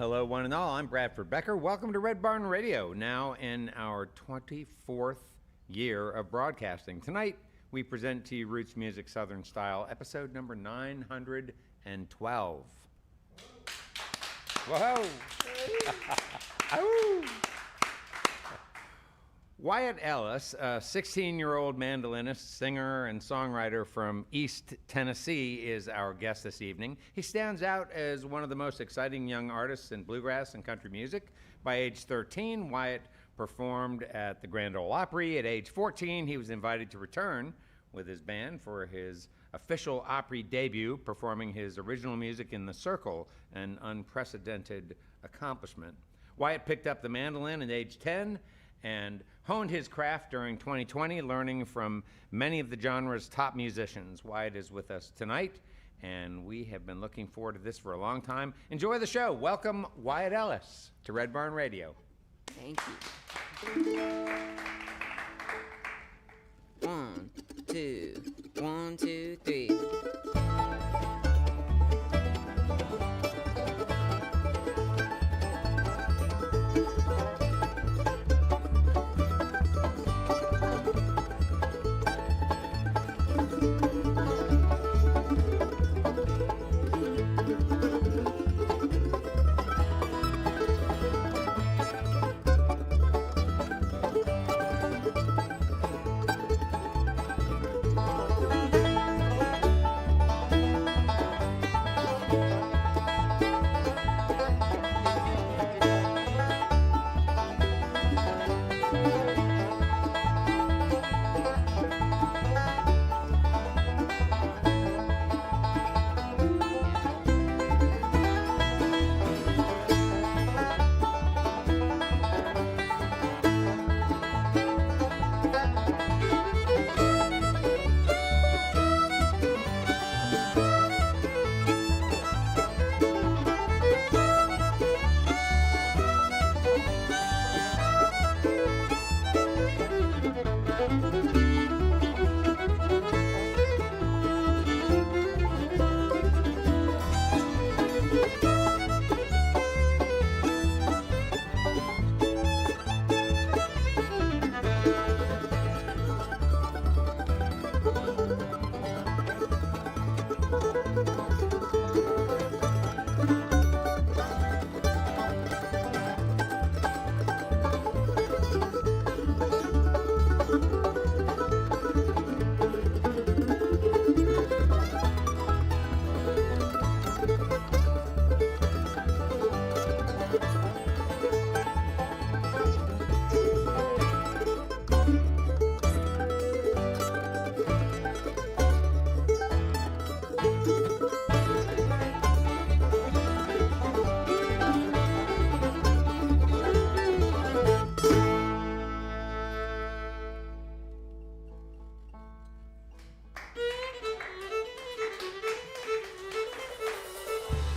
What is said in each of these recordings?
hello, one and all. I'm Bradford Becker. Welcome to Red Barn Radio, now in our 24th year of broadcasting. Tonight, we present to you Roots Music Southern Style, episode number 912. Whoa! Wyatt Ellis, a 16-year-old mandolinist, singer, and songwriter from East Tennessee, is our guest this evening. He stands out as one of the most exciting young artists in bluegrass and country music. By age 13, Wyatt performed at the Grand Ole Opry. At age 14, he was invited to return with his band for his official Opry debut, performing his original music in the Circle, an unprecedented accomplishment. Wyatt picked up the mandolin at age 10 and honed his craft during 2020, learning from many of the genre's top musicians. Wyatt is with us tonight, and we have been looking forward to this for a long time. Enjoy the show. Welcome, Wyatt Ellis, to Red Barn Radio. Thank you. 1, 2, 1, 2, 3.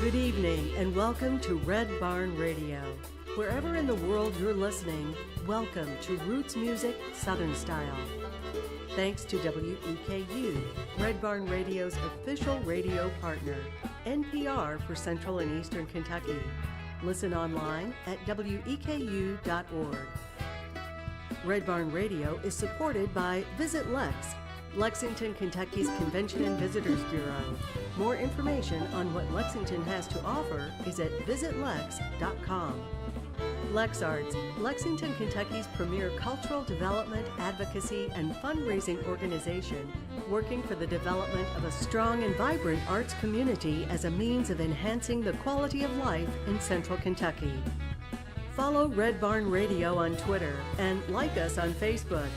Good evening and welcome to Red Barn Radio. Wherever in the world you're listening, welcome to Roots Music Southern Style. Thanks to WEKU, Red Barn Radio's official radio partner, NPR for Central and Eastern Kentucky. Listen online at weku.org. Red Barn Radio is supported by Visit Lex, Lexington, Kentucky's Convention and Visitors Bureau. More information on what Lexington has to offer is at visitlex.com. LexArts, Lexington, Kentucky's premier cultural development, advocacy, and fundraising organization, working for the development of a strong and vibrant arts community as a means of enhancing the quality of life in Central Kentucky. Follow Red Barn Radio on Twitter and like us on Facebook.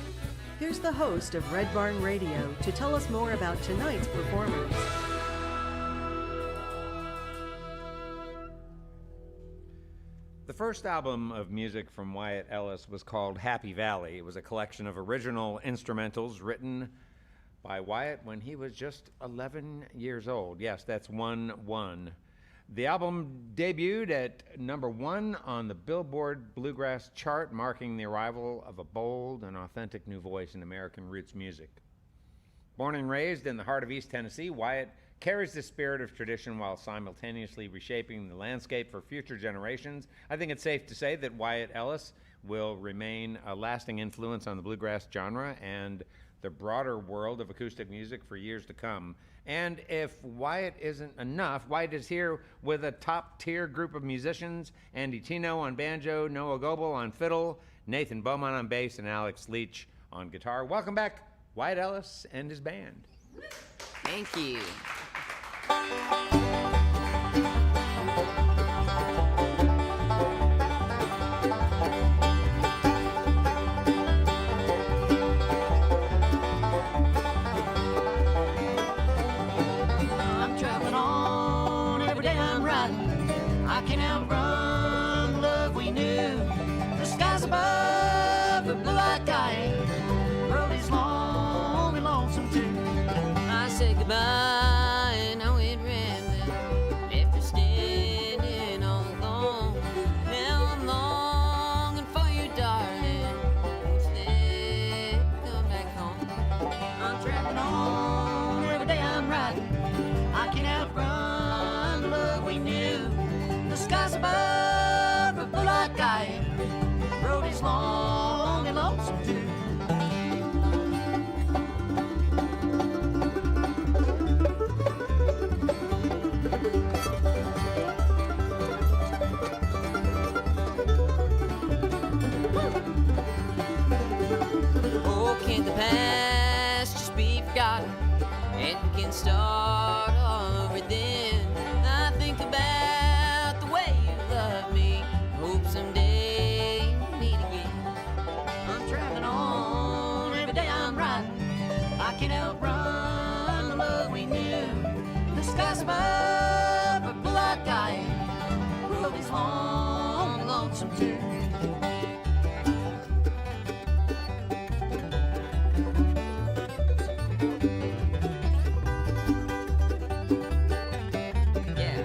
Here's the host of Red Barn Radio to tell us more about tonight's performers. The first album of music from Wyatt Ellis was called Happy Valley. It was a collection of original instrumentals written by Wyatt when he was just 11 years old. Yes, that's 1-1. The album debuted at number 1 on the Billboard Bluegrass chart, marking the arrival of a bold and authentic new voice in American roots music. Born and raised in the heart of East Tennessee, Wyatt carries the spirit of tradition while simultaneously reshaping the landscape for future generations. I think it's safe to say that Wyatt Ellis will remain a lasting influence on the bluegrass genre and the broader world of acoustic music for years to come. And if Wyatt isn't enough, Wyatt is here with a top-tier group of musicians: Andy Tino on banjo, Noah Goebel on fiddle, Nathan Beaumont on bass, and Alex Leach on guitar. Welcome back, Wyatt Ellis and his band. Thank you. I'm traveling on every day I'm riding. I can't outrun the love we knew. The skies above, the blue like sky. Road is long and lonesome too. I said goodbye and I went rambling. Left her standing all alone. Now I'm longing for you, darling. Won't you let me come back home? I'm traveling on every day I'm riding. I can't outrun the love we knew. The skies above, the blue like sky. Road is long and lonesome too. Oh, can't the past just be forgotten and we can start all over then? I think about the way you love me. Hope someday we'll meet again. I'm traveling on every day I'm riding. I can't outrun the love we knew. The skies above are blue like sky. Road is long and lonesome too. Yeah.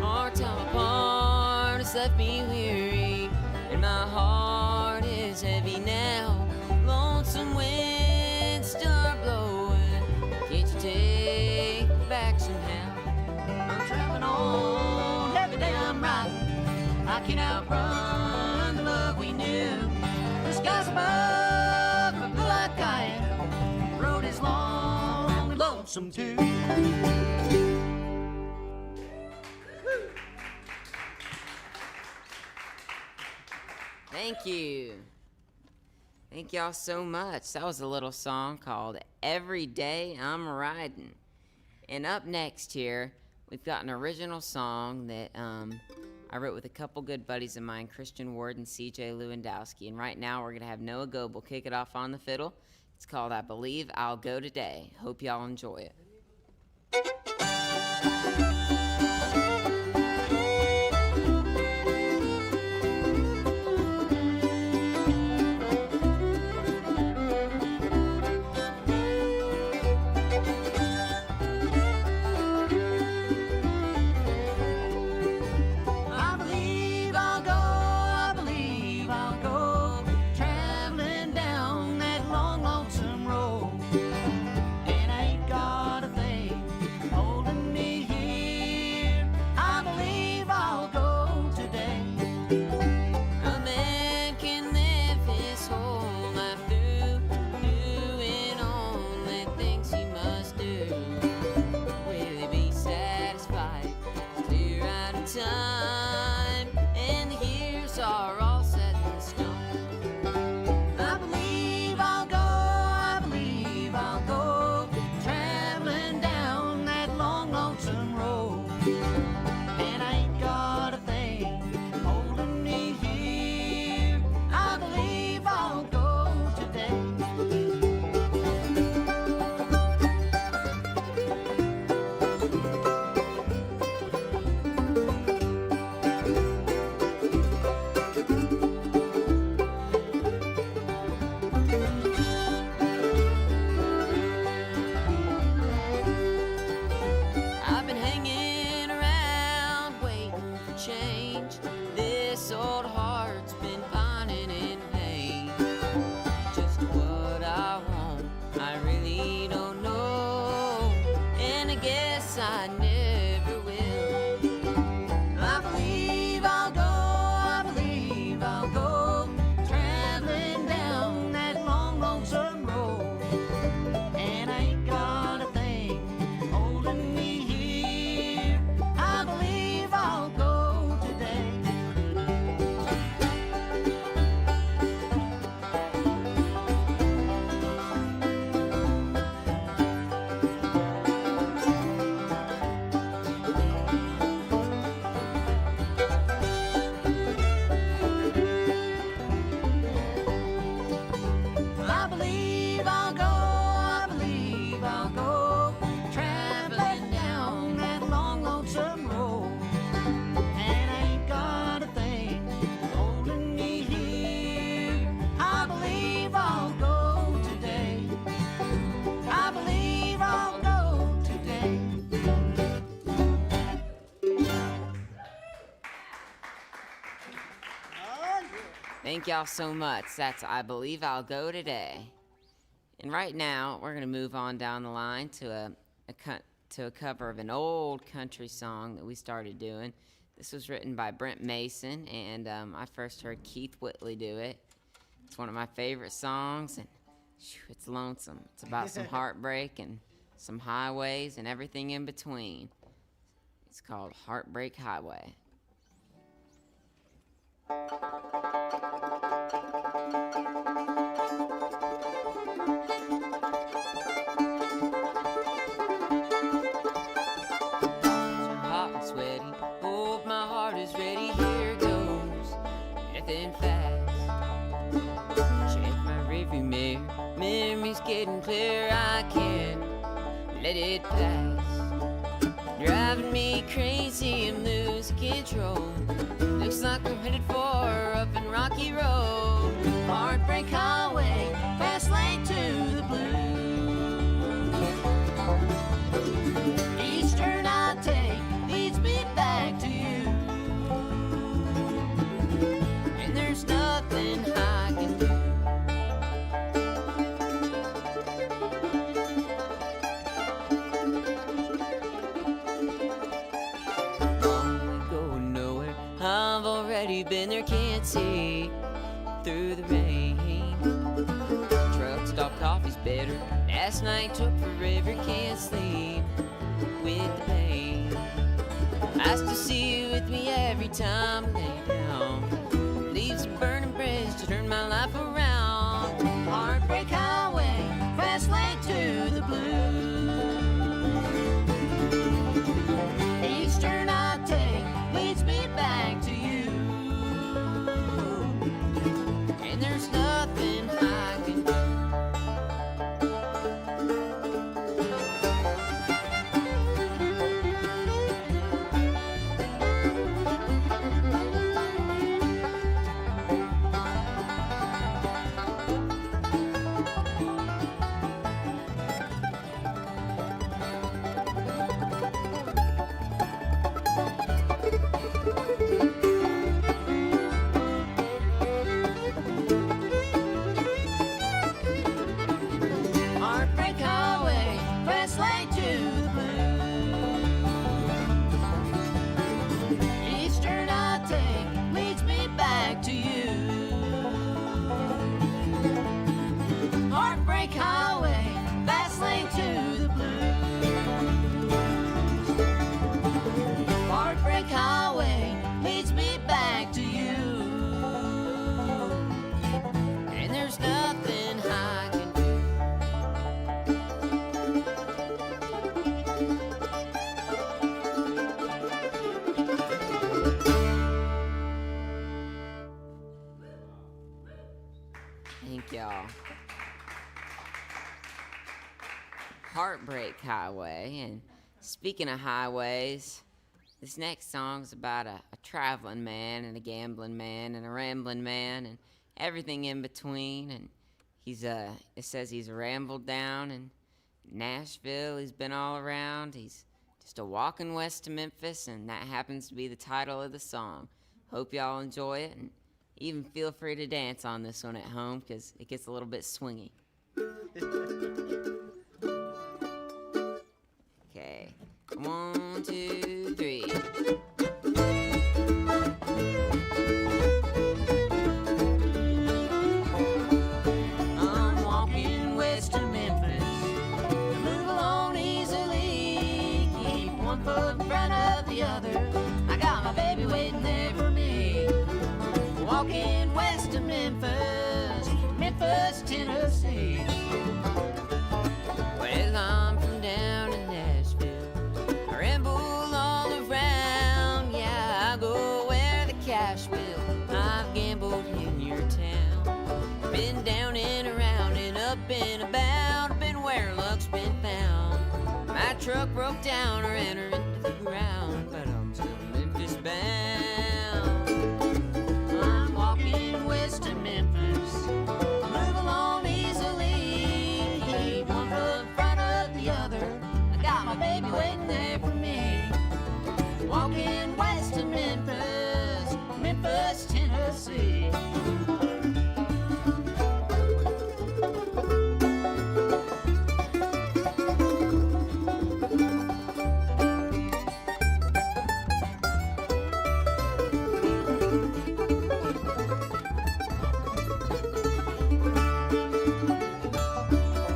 Our time apart has left me weary, and my heart is heavy now. Lonesome winds still are blowing. Can't you take me back somehow? I'm traveling on every day I'm riding. I can't outrun the love we knew. The skies above are blue like sky. Road is long and lonesome too. Thank you. Thank y'all so much. That was a little song called Every Day I'm Riding. And up next here, we've got an original song that I wrote with a couple good buddies of mine, Christian Ward and CJ Lewandowski. And right now we're going to have Noah Goebel kick it off on the fiddle. It's called I Believe I'll Go Today. Hope y'all enjoy it. I believe I'll go, traveling down that long, lonesome road. And I ain't got a thing holding me here. I believe I'll go today. A man can live his whole life through doing only things he must do. Will he be satisfied? Clear out of time, and the years are all set in stone. I believe I'll go, traveling down that long, lonesome road. And I ain't got a thing holding me here. I believe I'll go today. change. This old heart's been pining in pain. Just what I want, I really don't know, and I guess I never will. I believe I'll go, I believe I'll go, traveling down that long, lonesome road, and I ain't got a thing holding me here. I believe I'll go today. I believe I'll go, I believe I'll go, traveling down that long, lonesome road, and I ain't got a thing holding me here. I believe I'll go today. I believe I'll go today. Thank y'all so much. That's I Believe I'll Go Today. And right now, we're going to move on down the line to a cover of an old country song that we started doing. This was written by Brent Mason, and I first heard Keith Whitley do it. It's one of my favorite songs, and it's lonesome. It's about some heartbreak and some highways and everything in between. It's called Heartbreak Highway. Hot and sweaty, hope my heart is ready. Here goes, nothing fast. Check my rearview mirror, memories getting clear. I can't let it pass. Driving me crazy and lose control. Looks like I'm headed for up and rocky road. Heartbreak highway, fast lane to the blue. Each turn I take leads me back to you, and there's nothing I can do. Only going nowhere. I've already been there, can't see through the rain. Truck stop coffee's better. Last night took forever, can't sleep with the pain. I still see you with me every time I lay down. Leaves a burning bridge to turn my life around. Heartbreak highway, fast lane to the blue. Each turn I take leads me back to you, and there's nothing I can do. Heartbreak highway, fast lane to the blue. Each turn I take leads me back to you. Heartbreak highway, fast lane to the blue. Heartbreak highway leads me back to you, and there's nothing I can do. Thank y'all. Heartbreak Highway. And speaking of highways, this next song's about a traveling man and a gambling man and a rambling man and everything in between. And it says he's rambled down in Nashville. He's been all around. He's Just a walking west to Memphis, and that happens to be the title of the song. Hope y'all enjoy it, and even feel free to dance on this one at home, because it gets a little bit swingy. Okay, 1, 2, 3. I'm walking west to Memphis. I move along easily, keep one foot in front of the other. I got my baby waiting there for me. Walking west to Memphis, Memphis, Tennessee. Well, I'm from down in Nashville. I ramble all around. Yeah, I go where the cash will. I've gambled in your town. Been down and around and up and about. Been where luck's been found. My truck broke down or entered into the ground, but I'm still Memphis bound. I'm walking west to Memphis. I move along easily, keep one foot in front of the other. I got my baby waiting there for me. Walking west to Memphis, Memphis, Tennessee.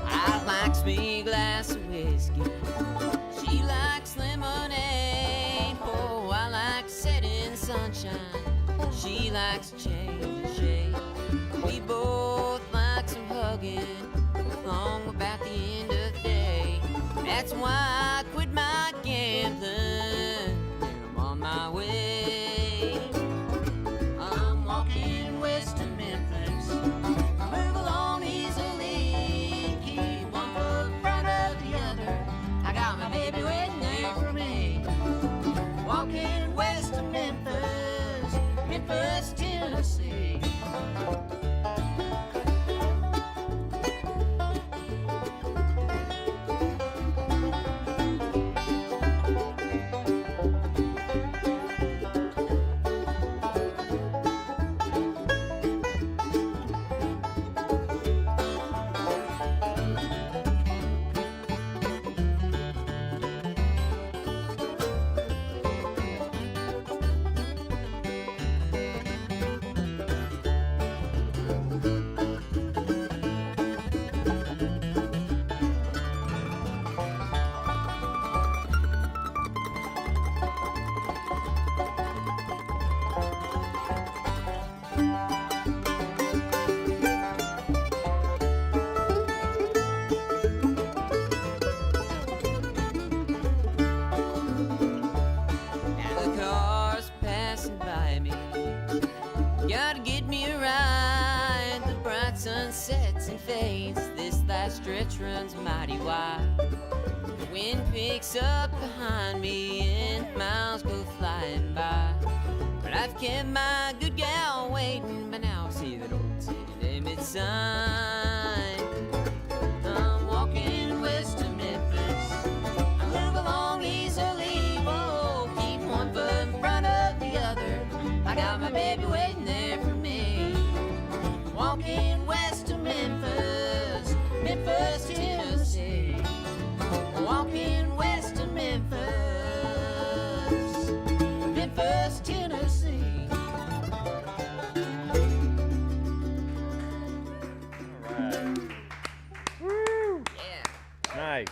I likes me a glass of whiskey. She likes lemonade. Oh, I like to sit in the sunshine. She likes to change the shade. We both like some hugging, long about the end of the day. That's why I quit my gambling, and I'm on my way. I'm walking west to Memphis. Move along easily, keep one foot in front of the other. I got my baby waiting there for me. Walking west to Memphis, Memphis, Tennessee. Now the car's passing by me. Gotta get me a ride. The bright sun sets and fades. This last stretch runs mighty wide. The wind picks up behind me and miles go flying by. But I've kept my good gal waiting. But now I see that old city limit sign. I'm walking west to Memphis. I move along easily, whoa, keep one foot in front of the other. I got my baby waiting there for me. Walking west to Memphis, Memphis, Tennessee. Walking west to Memphis, Memphis, Tennessee. Yeah. Nice.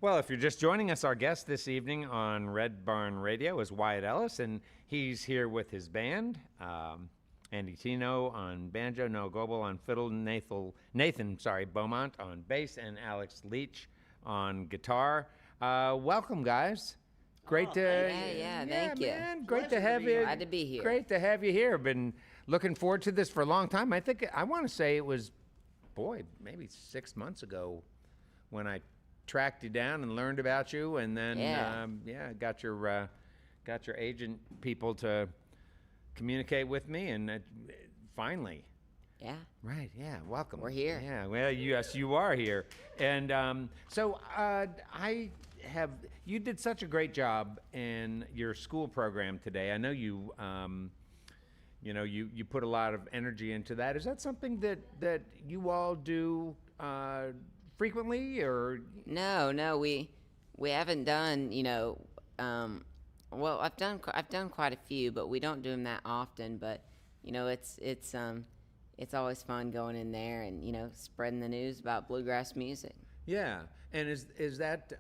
Well, if you're just joining us, our guest this evening on Red Barn Radio is Wyatt Ellis, and he's here with his band. Andy Tino on banjo, Noah Goebel on fiddle, Nathan Beaumont on bass, and Alex Leach on guitar. Welcome, guys. Great to thank you. Man, great to have you. Glad to be here. Great to have you here. Been looking forward to this for a long time. I want to say it was, maybe 6 months ago when I tracked you down and learned about you, and then got your agent people to communicate with me, and finally. Yeah. Right. Yeah. Welcome. We're here. Yeah. Well, yes, you are here, and so I you did such a great job in your school program today. I know you you put a lot of energy into that. Is that something that you all do frequently, or? No, we haven't done, well, I've done quite a few, but we don't do them that often. But it's always fun going in there and spreading the news about bluegrass music. Yeah, and is that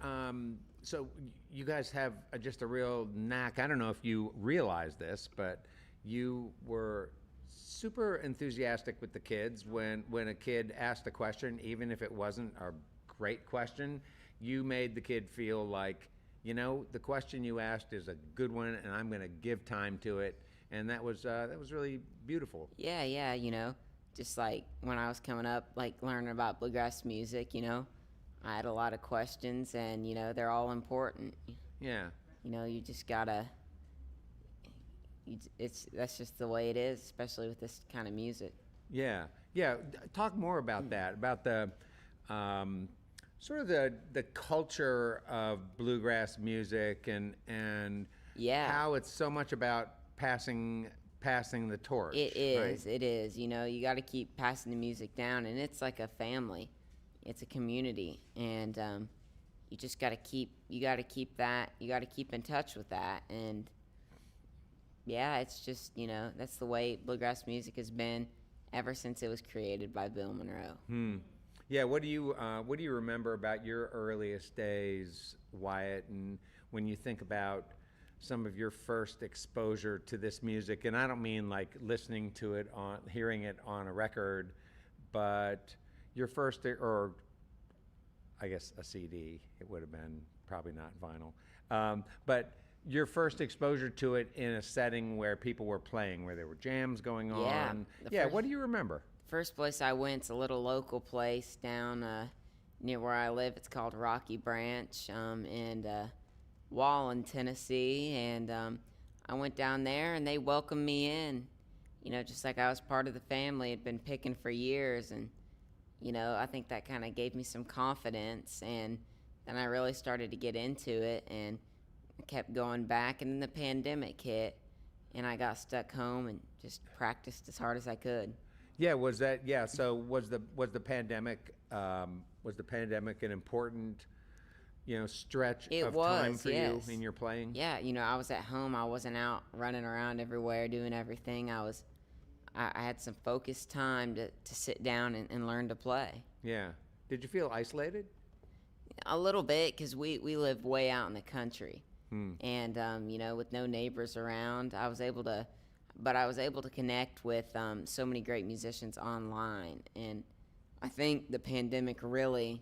so? You guys have just a real knack. I don't know if you realize this, but you were super enthusiastic with the kids when a kid asked a question, even if it wasn't a great question. You made the kid feel like, the question you asked is a good one, and I'm going to give time to it, and that was really beautiful. Yeah, just like when I was coming up, like learning about bluegrass music, I had a lot of questions, and they're all important. Yeah. You just gotta. That's just the way it is, especially with this kind of music. Yeah. Talk more about that, about the sort of the culture of bluegrass music and how it's so much about passing the torch. It is. Right? It is. You got to keep passing the music down, and it's like a family. It's a community, and you just got to keep. You got to keep that. You got to keep in touch with that, and yeah, it's just that's the way bluegrass music has been ever since it was created by Bill Monroe. Yeah. What do you remember about your earliest days, Wyatt, and when you think about some of your first exposure to this music? And I don't mean like listening to it hearing it on a record, but your first, or I guess a CD. It would have been probably not vinyl, but your first exposure to it in a setting where people were playing, where there were jams going on. What do you remember? First place I went's a little local place down near where I live. It's called Rocky Branch in Wallen, Tennessee, and I went down there and they welcomed me in, just like I was part of the family. Had been picking for years, and I think that kind of gave me some confidence, and then I really started to get into it and kept going back, and then the pandemic hit and I got stuck home and just practiced as hard as I could. So was the pandemic an important stretch of time for you in your playing? Yeah, I was at home. I wasn't out running around everywhere doing everything. I had some focused time to sit down and learn to play. Yeah. Did you feel isolated? A little bit, because we live way out in the country. And with no neighbors around, I was able to connect with so many great musicians online, and I think the pandemic really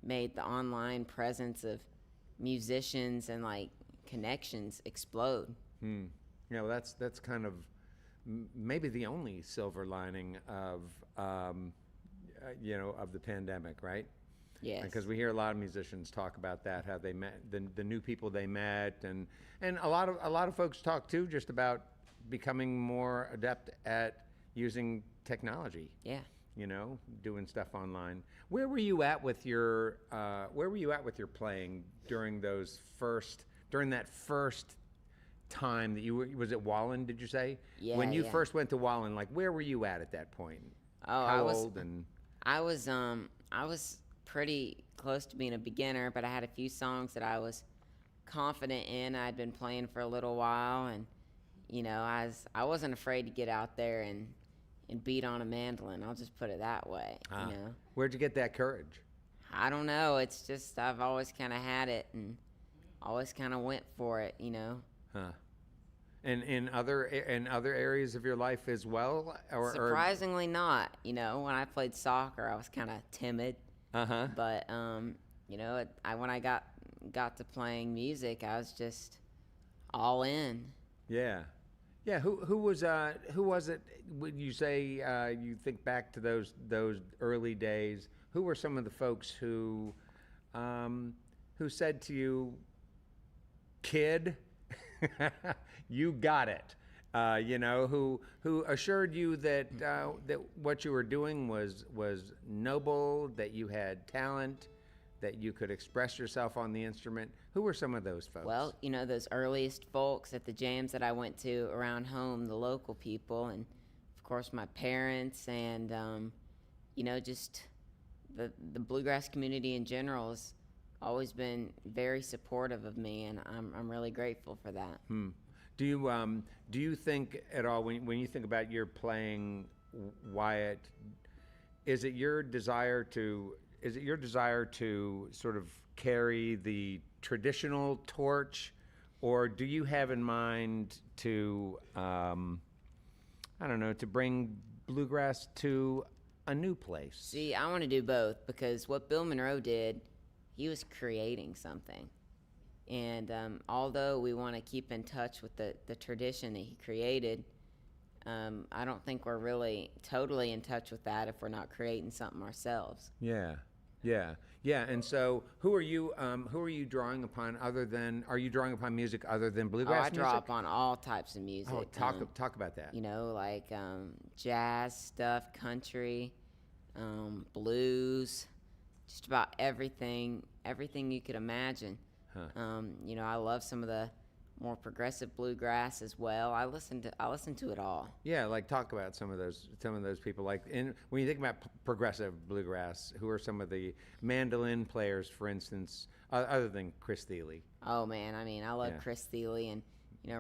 made the online presence of musicians and like connections explode. Well, that's kind of maybe the only silver lining of of the pandemic, right? Yes. Because we hear a lot of musicians talk about that, how they met, the new people they met, and a lot of folks talk too just about becoming more adept at using technology. Yeah. Doing stuff online. Where were you at with your playing during that first time that was it Wallen, did you say? Yeah. When you first went to Wallen, like where were you at that point? Oh, How old and I was pretty close to being a beginner, but I had a few songs that I was confident in. I'd been playing for a little while, and I wasn't afraid to get out there and beat on a mandolin. I'll just put it that way. Where'd you get that courage? I don't know. It's just I've always kind of had it and always kind of went for it. Huh. And in other areas of your life as well, or surprisingly not. When I played soccer, I was kind of timid. But when I got to playing music, I was just all in. Yeah. Who was it? Would you say you think back to those early days? Who were some of the folks who said to you, "Kid, you got it"? Who assured you that what you were doing was noble, that you had talent? that you could express yourself on the instrument? Who were some of those folks? Well, those earliest folks at the jams that I went to around home, the local people, and of course my parents, and just the bluegrass community in general has always been very supportive of me, and I'm really grateful for that. Do you think at all, when you think about your playing, Wyatt, is it your desire to sort of carry the traditional torch, or do you have in mind to to bring bluegrass to a new place? See, I want to do both, because what Bill Monroe did, he was creating something. And although we want to keep in touch with the tradition that he created, I don't think we're really totally in touch with that if we're not creating something ourselves. Yeah. And so, who are you drawing upon are you drawing upon music other than bluegrass I music? draw upon all types of music. Oh, talk about that. Like jazz stuff, country, blues, just about everything you could imagine. I love some of the more progressive bluegrass as well. I listen to it all. Yeah, like talk about some of those people. Like when you think about progressive bluegrass, who are some of the mandolin players, for instance, other than Chris Thile? Oh man, I love Chris Thile and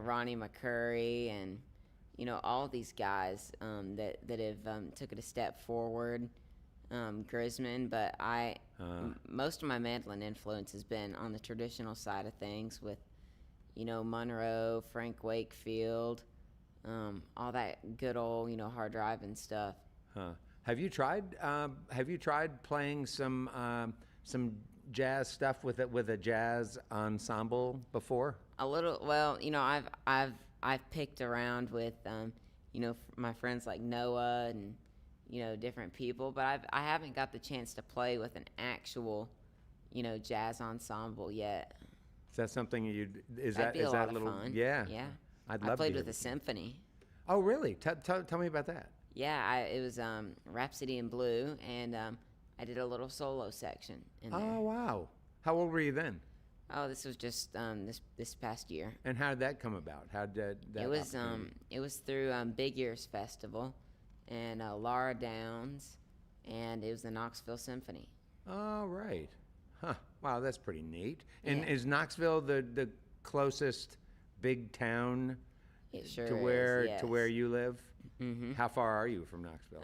Ronnie McCurry and all these guys that have took it a step forward. Grisman, but most of my mandolin influence has been on the traditional side of things with Monroe, Frank Wakefield, all that good old hard driving stuff. Have you tried playing some jazz stuff with a jazz ensemble before? A little. Well, I've picked around with my friends like Noah and different people, but I haven't got the chance to play with an actual jazz ensemble yet. Is that something is That'd be a lot of little fun. Yeah. I played with a symphony. Oh really? Tell me about that. Yeah, it was Rhapsody in Blue, and I did a little solo section in there. Oh wow. How old were you then? Oh, this was just this past year. And how did that come about? How did that It was through Big Ears Festival and Laura Downs, and it was the Knoxville Symphony. Oh, right. Huh. Wow, that's pretty neat. And Yeah. is Knoxville the closest big town It sure to is, where you live? Mm-hmm. How far are you from Knoxville?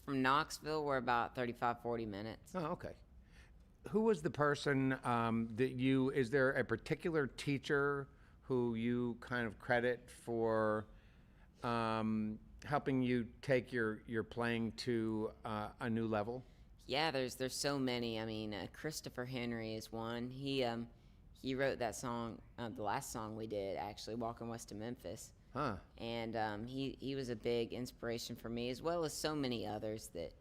From Knoxville, we're about 35-40 minutes. Oh, okay. Who was the person is there a particular teacher who you kind of credit for helping you take your playing to a new level? Yeah, there's so many. Christopher Henry is one. He wrote that song, the last song we did, actually, Walking West to Memphis. Huh. And he was a big inspiration for me, as well as so many others that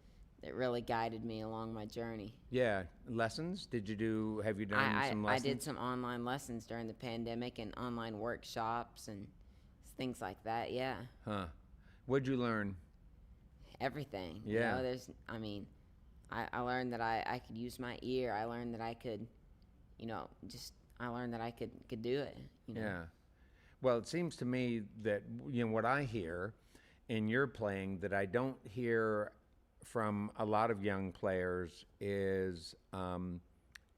really guided me along my journey. Yeah. Lessons? Have you done some lessons? I did some online lessons during the pandemic and online workshops and things like that, yeah. Huh. What'd you learn? Everything. Yeah. I learned that I could use my ear. I learned that I could, I learned that I could do it. Yeah. Well, it seems to me that what I hear in your playing that I don't hear from a lot of young players is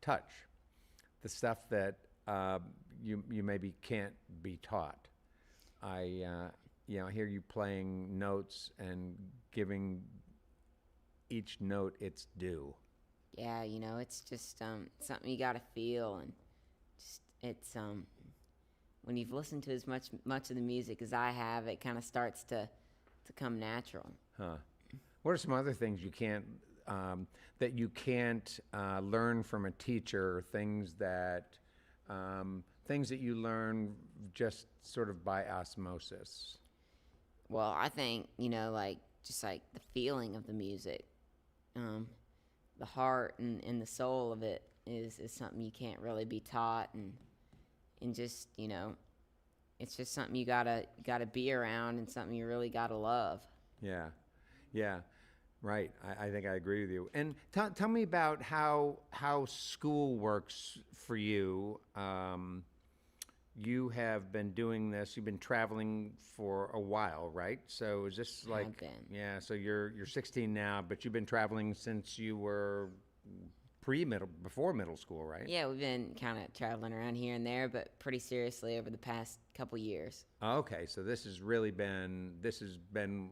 touch, the stuff that you maybe can't be taught. I hear you playing notes and giving each note its due. Yeah, it's just something you gotta feel, and it's when you've listened to as much of the music as I have, it kind of starts to come natural. Huh. What are some other things you can't learn from a teacher? Things that you learn just sort of by osmosis. Well, I think just like the feeling of the music, the heart and the soul of it is something you can't really be taught, and just it's just something you gotta be around and something you really gotta love. Yeah. Right. I think I agree with you. And tell me about how school works for you. You have been doing this. You've been traveling for a while, right? So is this like? Have been. Yeah. So you're 16 now, but you've been traveling since you were before middle school, right? Yeah, we've been kind of traveling around here and there, but pretty seriously over the past couple years. Okay. So this has been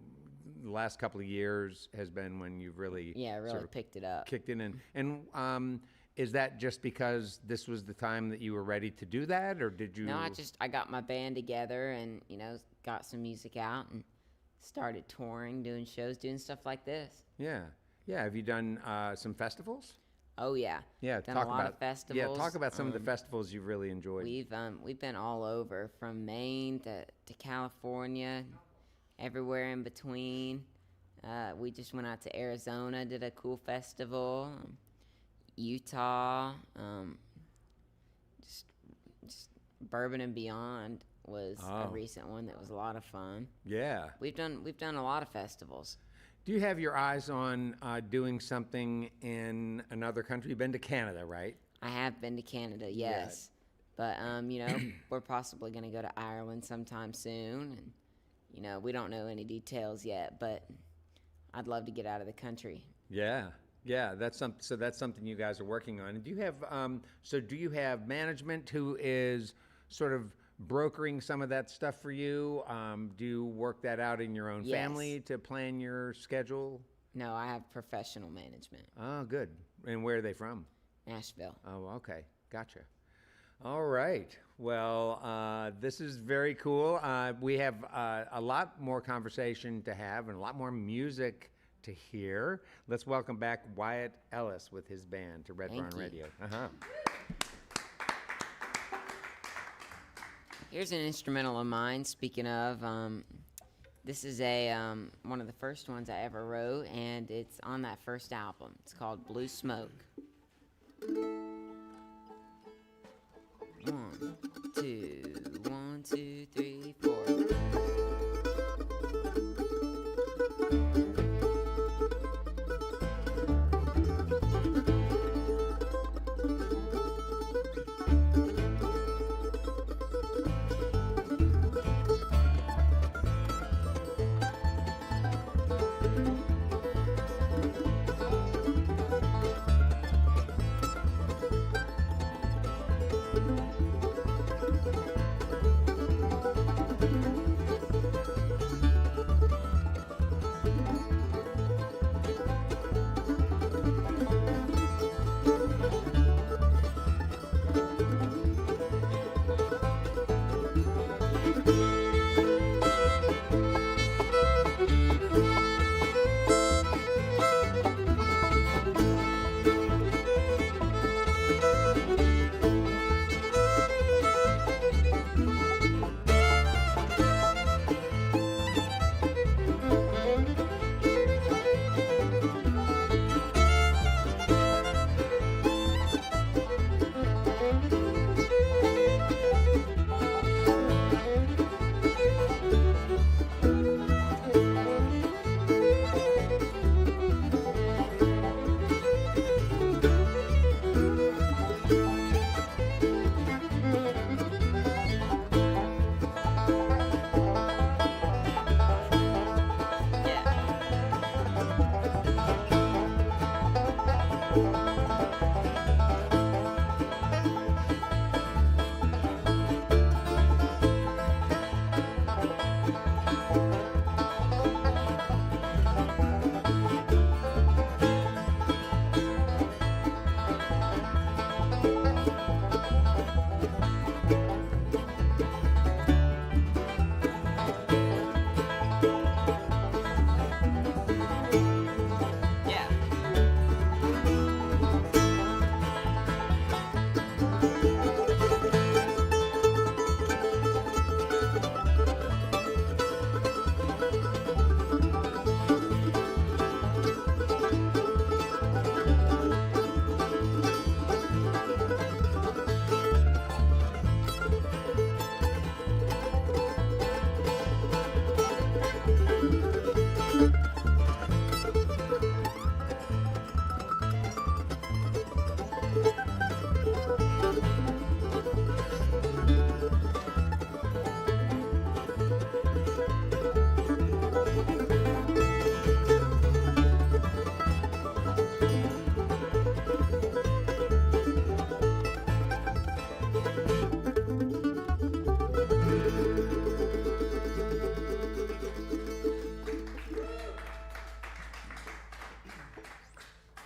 the last couple of years has been when you've really Really picked it up. kicked in. And is that just because this was the time that you were ready to do that, or did you? No, I got my band together and, got some music out and started touring, doing shows, doing stuff like this. Yeah. Have you done some festivals? Oh, yeah. Yeah, Done a lot of festivals. Yeah, talk about some of the festivals you've really enjoyed. We've been all over, from Maine to California, everywhere in between. We just went out to Arizona, did a cool festival. Utah, just Bourbon and Beyond was a recent one that was a lot of fun. Yeah. We've done a lot of festivals. Do you have your eyes on doing something in another country? You've been to Canada, right? I have been to Canada, yes. But, we're possibly going to go to Ireland sometime soon. And, we don't know any details yet, but I'd love to get out of the country. Yeah. Yeah, that's something you guys are working on. And do you have management who is sort of brokering some of that stuff for you? Do you work that out in your own family to plan your schedule? No, I have professional management. Oh, good. And where are they from? Nashville. Oh, okay. Gotcha. All right. Well, this is very cool. We have a lot more conversation to have and a lot more music to hear. Let's welcome back Wyatt Ellis with his band to Red Barn Radio. Here's an instrumental of mine. Speaking of, this is one of the first ones I ever wrote, and it's on that first album. It's called Blue Smoke. 1, 2, 1, 2, 3, 4.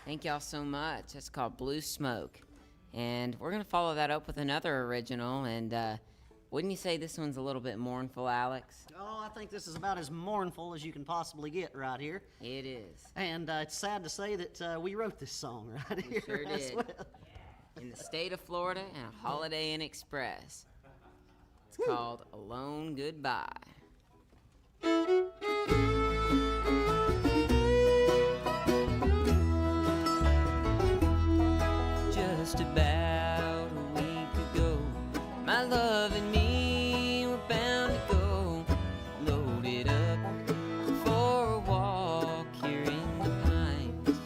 Thank y'all so much. It's called Blue Smoke. And we're going to follow that up with another original. And wouldn't you say this one's a little bit mournful, Alex? Oh, I think this is about as mournful as you can possibly get right here. It is. And it's sad to say that we wrote this song right here Sure as did. well. In the state of Florida and a Holiday Inn Express. It's called Alone Goodbye. Just about a week ago, my love and me were bound to go, loaded up for a walk here in the pines.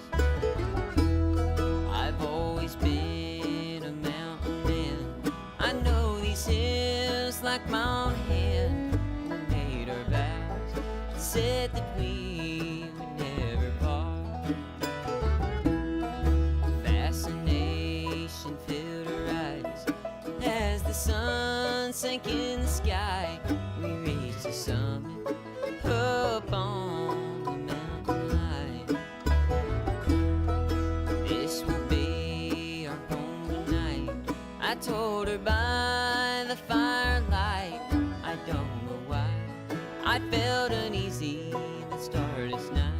I've always been a mountain man. I know these hills like my own hand. We made our vows, said that we would never part. Fascination filled our eyes as the sun sank in the sky. We reached the summit up on the mountain high. This will be our home tonight, I told her by the firelight. I don't know why I felt uneasy the starless night.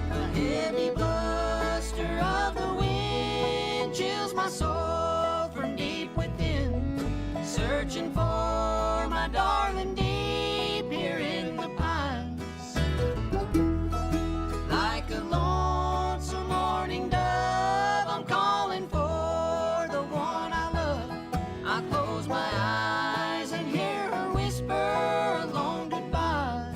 The heavy bluster of the wind chills my soul from deep within, searching for my darling deep here in the pines. Like a lonesome morning dove, I'm calling for the one I love. I close my eyes and hear her whisper a long goodbye.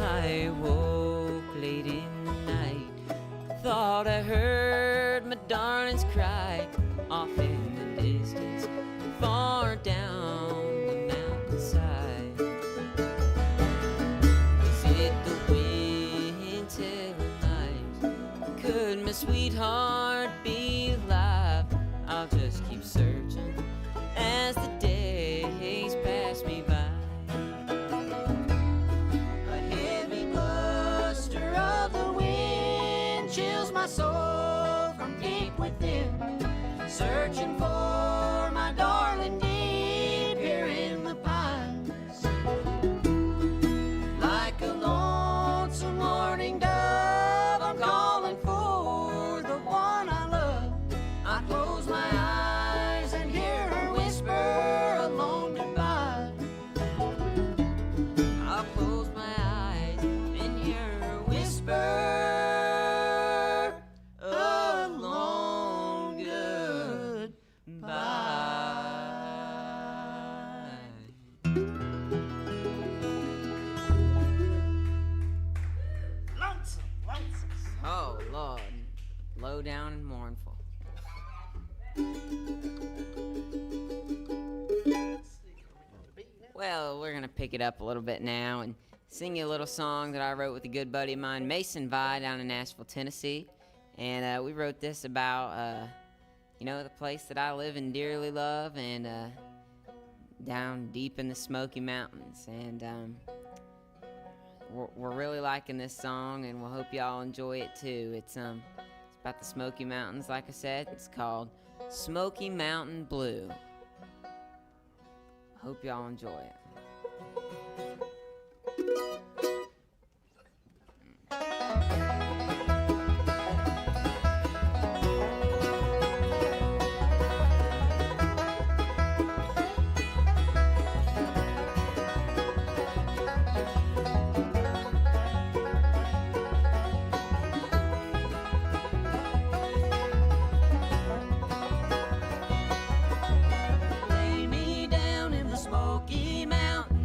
I woke late in the night, thought I heard my darling's cry off in the distance, far down the mountainside. Was it the wind telling lies? Could my sweetheart be alive? I'll just keep searching as the days pass me by. A heavy bluster of the wind chills my soul from deep within, searching for my darling deep here in the pines. Like a lonesome morning dove, I'm calling for the one I love. I close my eyes and hear her whisper a long goodbye. I'll close my eyes and hear her whisper a long goodbye. Lonesome, lonesome. Oh, Lord. Low down and mournful. Well, we're going to pick it up a little bit now and sing you a little song that I wrote with a good buddy of mine, Mason Vi, down in Nashville, Tennessee. And we wrote this about, the place that I live and dearly love, and down deep in the Smoky Mountains. And we're really liking this song, and we'll hope y'all enjoy it too. It's about the Smoky Mountains, like I said. It's called Smoky Mountain Blue. Hope y'all enjoy it. Lay me down in the Smoky Mountains.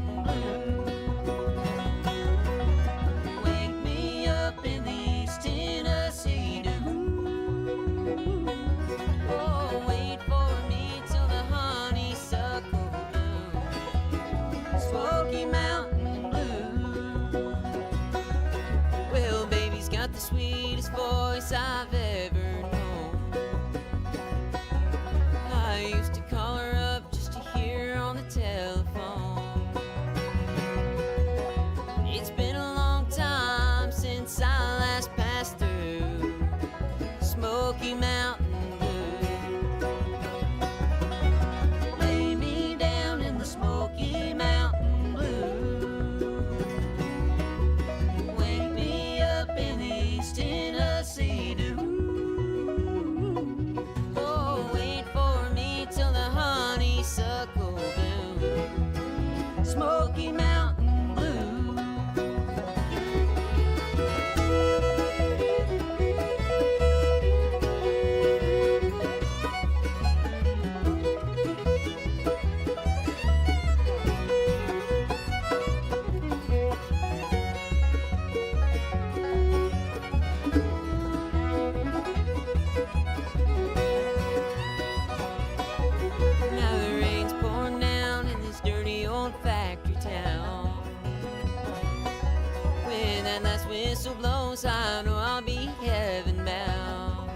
Smoky Mountain Blue. Now the rain's pouring down in this dirty old factory town. When that last whistle blows, I know I'll be heaven bound.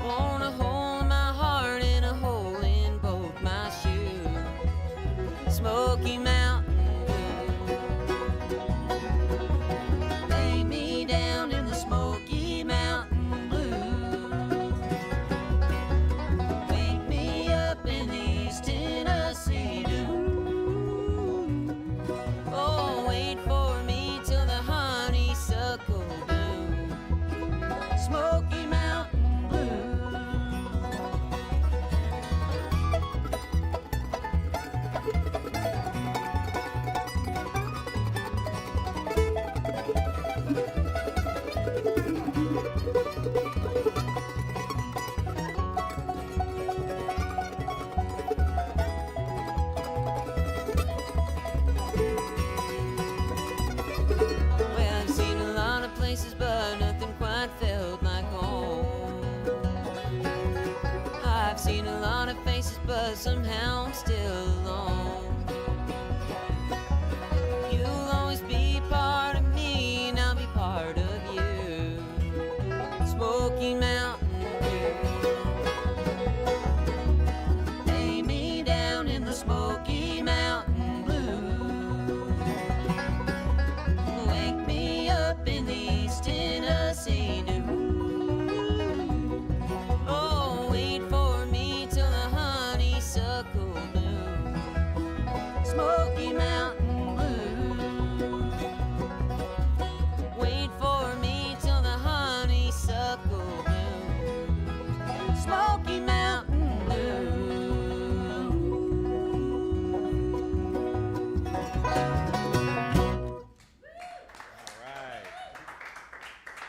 Want a hole in my heart and a hole in both my shoes. Smoky Mountain Blue. Lay me down in the Smoky Mountain Blue. Wake me up in East Tennessee dew. Oh, wait for me till the honeysuckle bloom. Smoky Mountain Blue. Well, I've seen a lot of places, but nothing quite felt like home. I've seen a lot of faces, but somehow I'm still alone. You'll always be part of me, and I'll be part of you. Smoky Mountain Blue. Lay me down in the Smoky Mountain Blue. Wake me up in the East Tennessee dew. Oh, wait for me till the honeysuckle bloom. Smoky Mountain Blue. Wait for me till the honeysuckle bloom. Smoky Mountain Blue.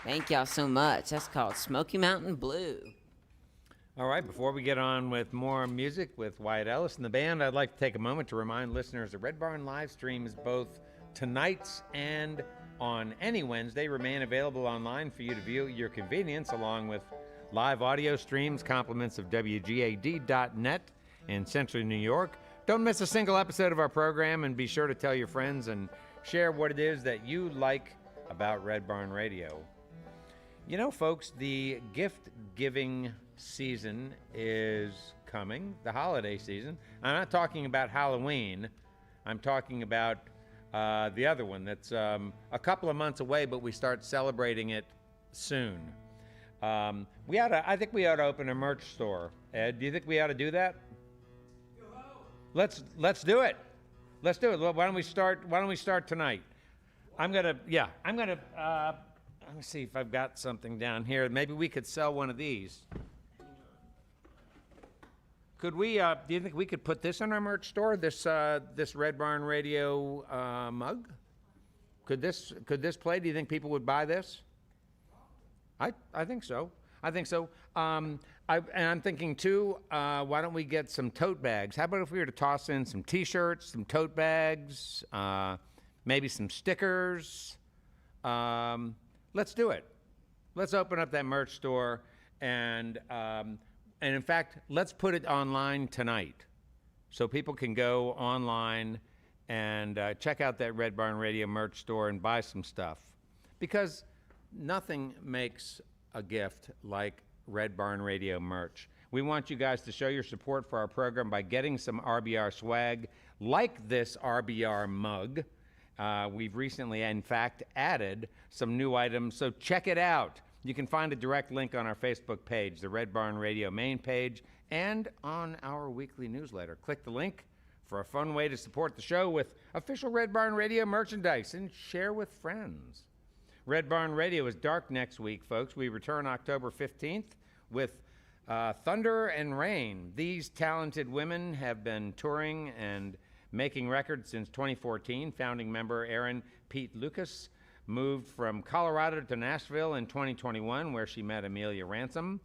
Thank y'all so much. That's called Smoky Mountain Blue. All right, before we get on with more music with Wyatt Ellis and the band, I'd like to take a moment to remind listeners that Red Barn live streams both tonight's and on any Wednesday remain available online for you to view at your convenience, along with live audio streams, compliments of WGAD.net in Central New York. Don't miss a single episode of our program, and be sure to tell your friends and share what it is that you like about Red Barn Radio. You know, folks, the gift-giving season is coming, the holiday season. I'm not talking about Halloween. I'm talking about the other one that's a couple of months away, but we start celebrating it soon. I think we ought to open a merch store. Ed, do you think we ought to do that? Let's do it. Let's do it. Why don't we start tonight? Let me see if I've got something down here. Maybe we could sell one of these. Could we? Do you think we could put this in our merch store? This Red Barn Radio mug. Could this play? Do you think people would buy this? I think so. And I'm thinking too. Why don't we get some tote bags? How about if we were to toss in some T-shirts, some tote bags, maybe some stickers? Let's do it. Let's open up that merch store, and in fact, let's put it online tonight, so people can go online and check out that Red Barn Radio merch store and buy some stuff, because nothing makes a gift like Red Barn Radio merch. We want you guys to show your support for our program by getting some RBR swag, like this RBR mug. We've recently, in fact, added some new items, so check it out. You can find a direct link on our Facebook page, the Red Barn Radio main page, and on our weekly newsletter. Click the link for a fun way to support the show with official Red Barn Radio merchandise and share with friends. Red Barn Radio is dark next week, folks. We return October 15th with Thunder and Rain. These talented women have been touring and making records since 2014. Founding member Aaron Pete Lucas moved from Colorado to Nashville in 2021, where she met Amelia Ransom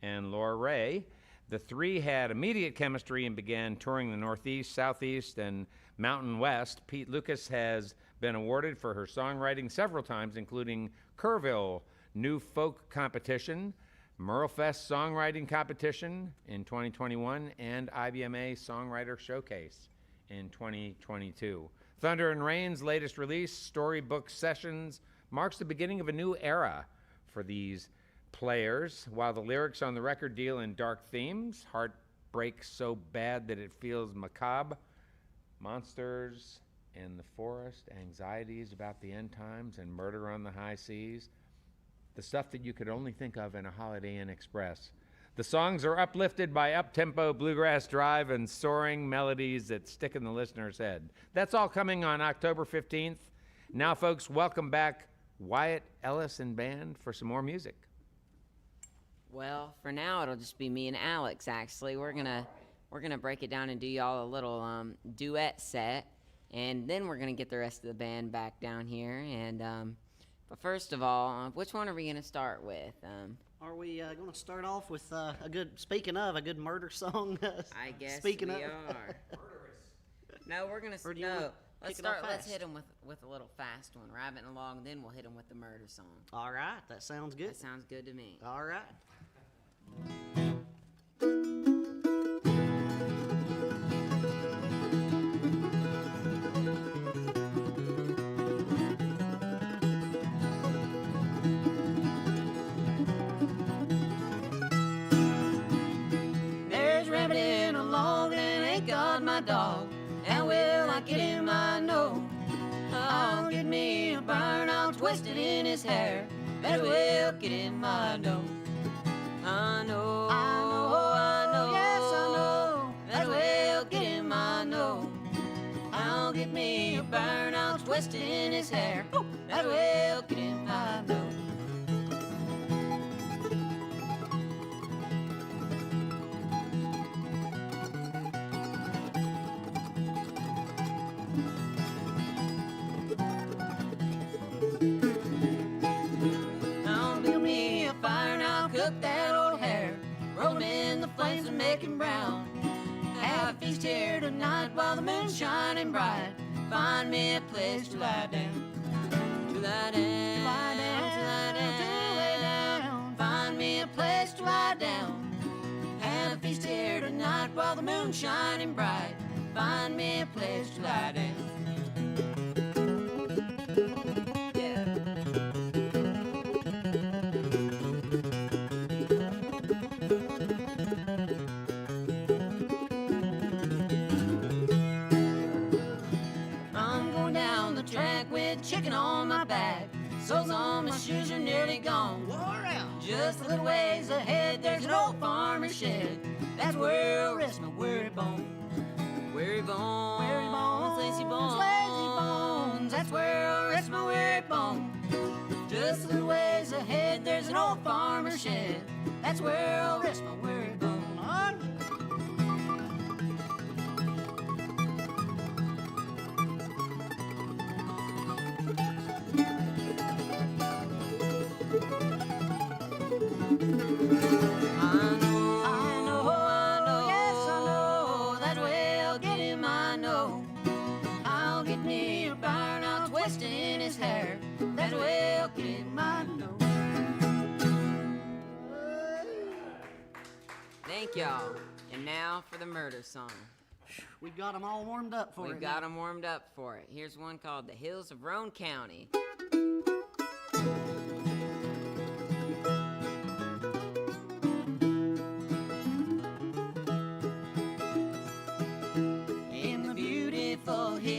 and Laura Ray. The three had immediate chemistry and began touring the Northeast, Southeast, and Mountain West. Pete Lucas has been awarded for her songwriting several times, including Kerrville New Folk Competition, MerleFest Songwriting Competition in 2021, and IBMA Songwriter Showcase in 2022. Thunder and Rain's latest release, Storybook Sessions, marks the beginning of a new era for these players. While the lyrics on the record deal in dark themes, heartbreak so bad that it feels macabre, monsters in the forest, anxieties about the end times, and murder on the high seas, the stuff that you could only think of in a Holiday Inn Express. The songs are uplifted by up-tempo bluegrass drive and soaring melodies that stick in the listener's head. That's all coming on October 15th. Now, folks, welcome back Wyatt Ellis and band for some more music. Well, for now, it'll just be me and Alex, actually. We're gonna break it down and do y'all a little duet set, and then we're gonna get the rest of the band back down here. And but first of all, which one are we gonna start with? Are we going to start off with a good murder song? I guess speaking we of. are. No, we're gonna Or do you wanna Let's kick it off start. Let's fast? hit them with a little fast one, driving along. Then we'll hit them with the murder song. All right, that sounds good. That sounds good to me. All right. There's rabbit in a log and ain't got my dog. How will I get him? I know. I'll get me a burn out twisted in his hair. That will get him. I know. I know. I know. Yes, I know. That will get him. I know. I'll get me a burn out twisted in his hair. That will get him. I know. I'll build me a fire and I'll cook that old hare. Roll him in the flames and make him brown. Have a feast here tonight while the moon's shining bright. Find me a place to lie down. To lie down, to lie down, to lie down, to lay down. Find me a place to lie down. Have a feast here tonight while the moon's shining bright. Find me a place to lie down. I'm going down the track with chicken on my back. Soles on my shoes are nearly gone. Wore out. Just a little ways ahead, there's an old farmer's shed. That's where I'll rest my weary bones. Weary bones, weary bones, lazy bones. That's where I'll rest my weary bones. Just a little ways ahead, there's an old farmer's shed. That's where I'll rest my weary bones. I know, yes I know, that way I'll get him, I know. I'll get me a burn out twisted in his hair, that way I'll get him, I know. Thank y'all. And now for the murder song. We've got them all warmed up for it. We've got them warmed up for it. Here's one called The Hills of Rowan County. In the beautiful hills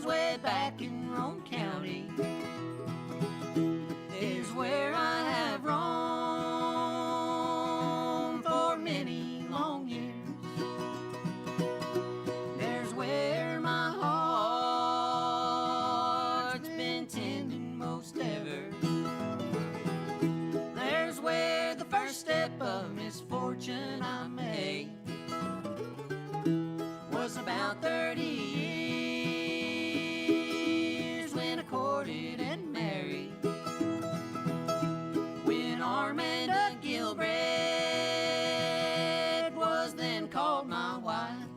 way back in Rowan County is where I have roamed for many long years. There's where my heart about 30 years when I courted and married. When Armanda Gilbreth was then called my wife,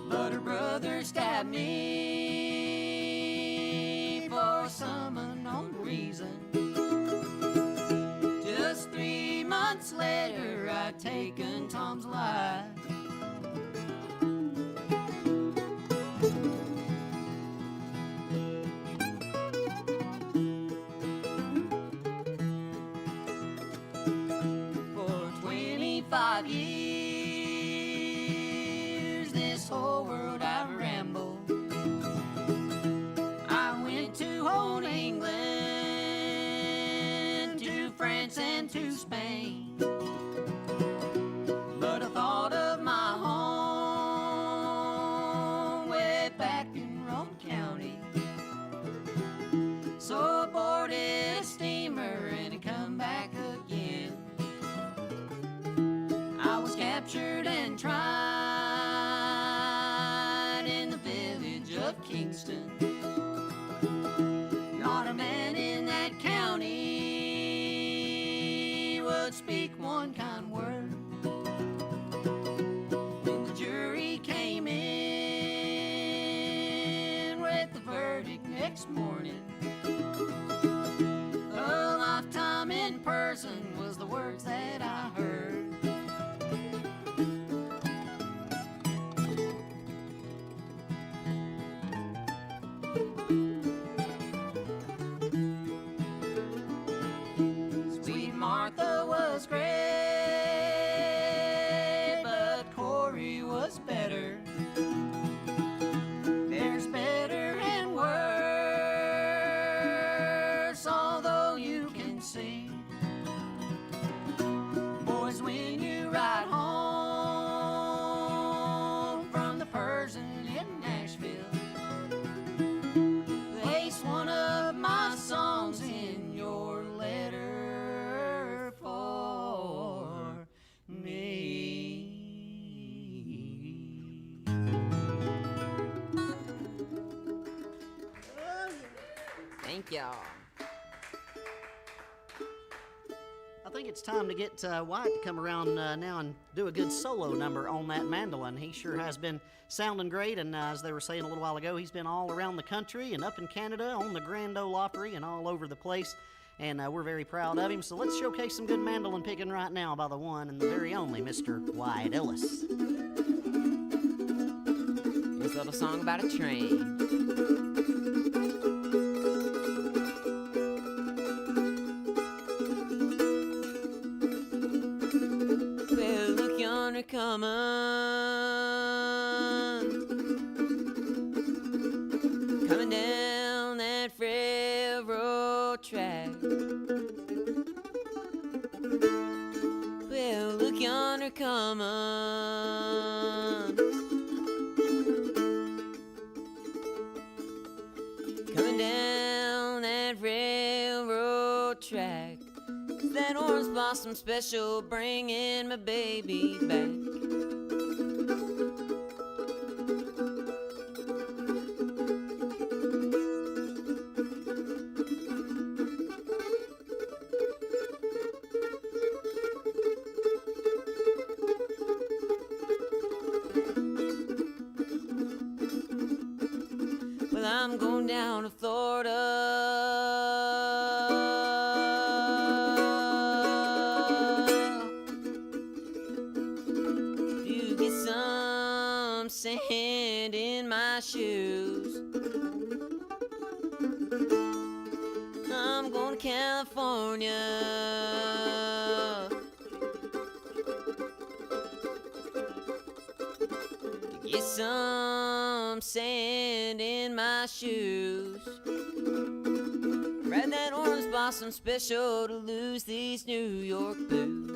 but her brother stabbed me for some unknown reason. Just 3 months later, I'd taken Tom's life. For 25 years, this whole world I've rambled. I went to old England, to France and to Spain, but I thought of my home way back in Rowan County. So I boarded a steamer and I come back again. I was captured and tried in the village of Kingston. Not a man in that county would speak one kind word. When the jury came in with the verdict next morning, a lifetime in prison was the words that I heard. Sweet Martha was great, but Corey was better. There's better and worse, although you can see. Boys, when you ride home from the Persian in Nashville, place one of my songs in your letter for me. Thank y'all. I think it's time to get Wyatt to come around now and do a good solo number on that mandolin. He sure has been sounding great, and as they were saying a little while ago, he's been all around the country and up in Canada on the Grand Ole Opry and all over the place, and we're very proud of him. So let's showcase some good mandolin picking right now by the one and the very only Mr. Wyatt Ellis. Here's a little song about a train. Well, look yonder coming, coming down that railroad track. Well, look yonder coming, coming down that railroad track. 'Cause that orange blossom special bringing my baby back. Well, I'm going down to Florida to get some sand in my shoes. I'm going to California to get some sand in my shoes. Ride that orange blossom special to lose these New York blues.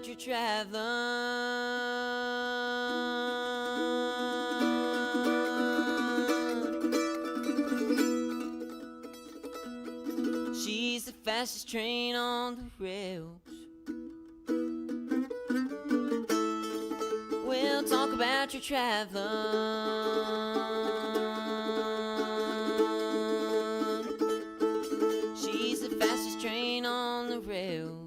about your traveling. She's the fastest train on the rails. We'll talk about your traveling. She's the fastest train on the rails.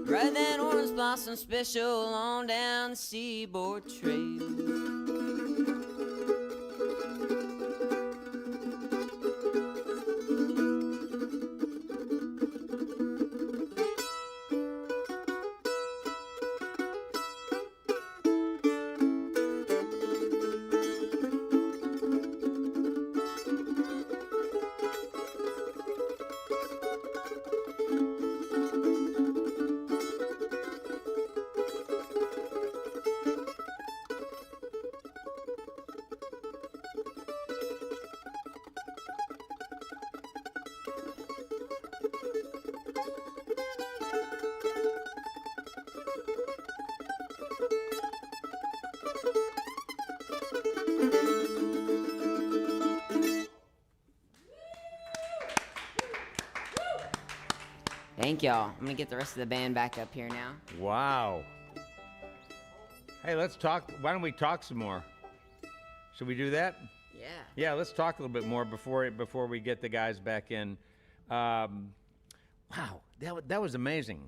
Ride that orange blossom special on down the Seaboard Trail. Thank y'all. I'm gonna get the rest of the band back up here now. Wow. Hey, let's talk. Why don't we talk some more? Should we do that? Yeah. Yeah, let's talk a little bit more before we get the guys back in. Wow, that was amazing.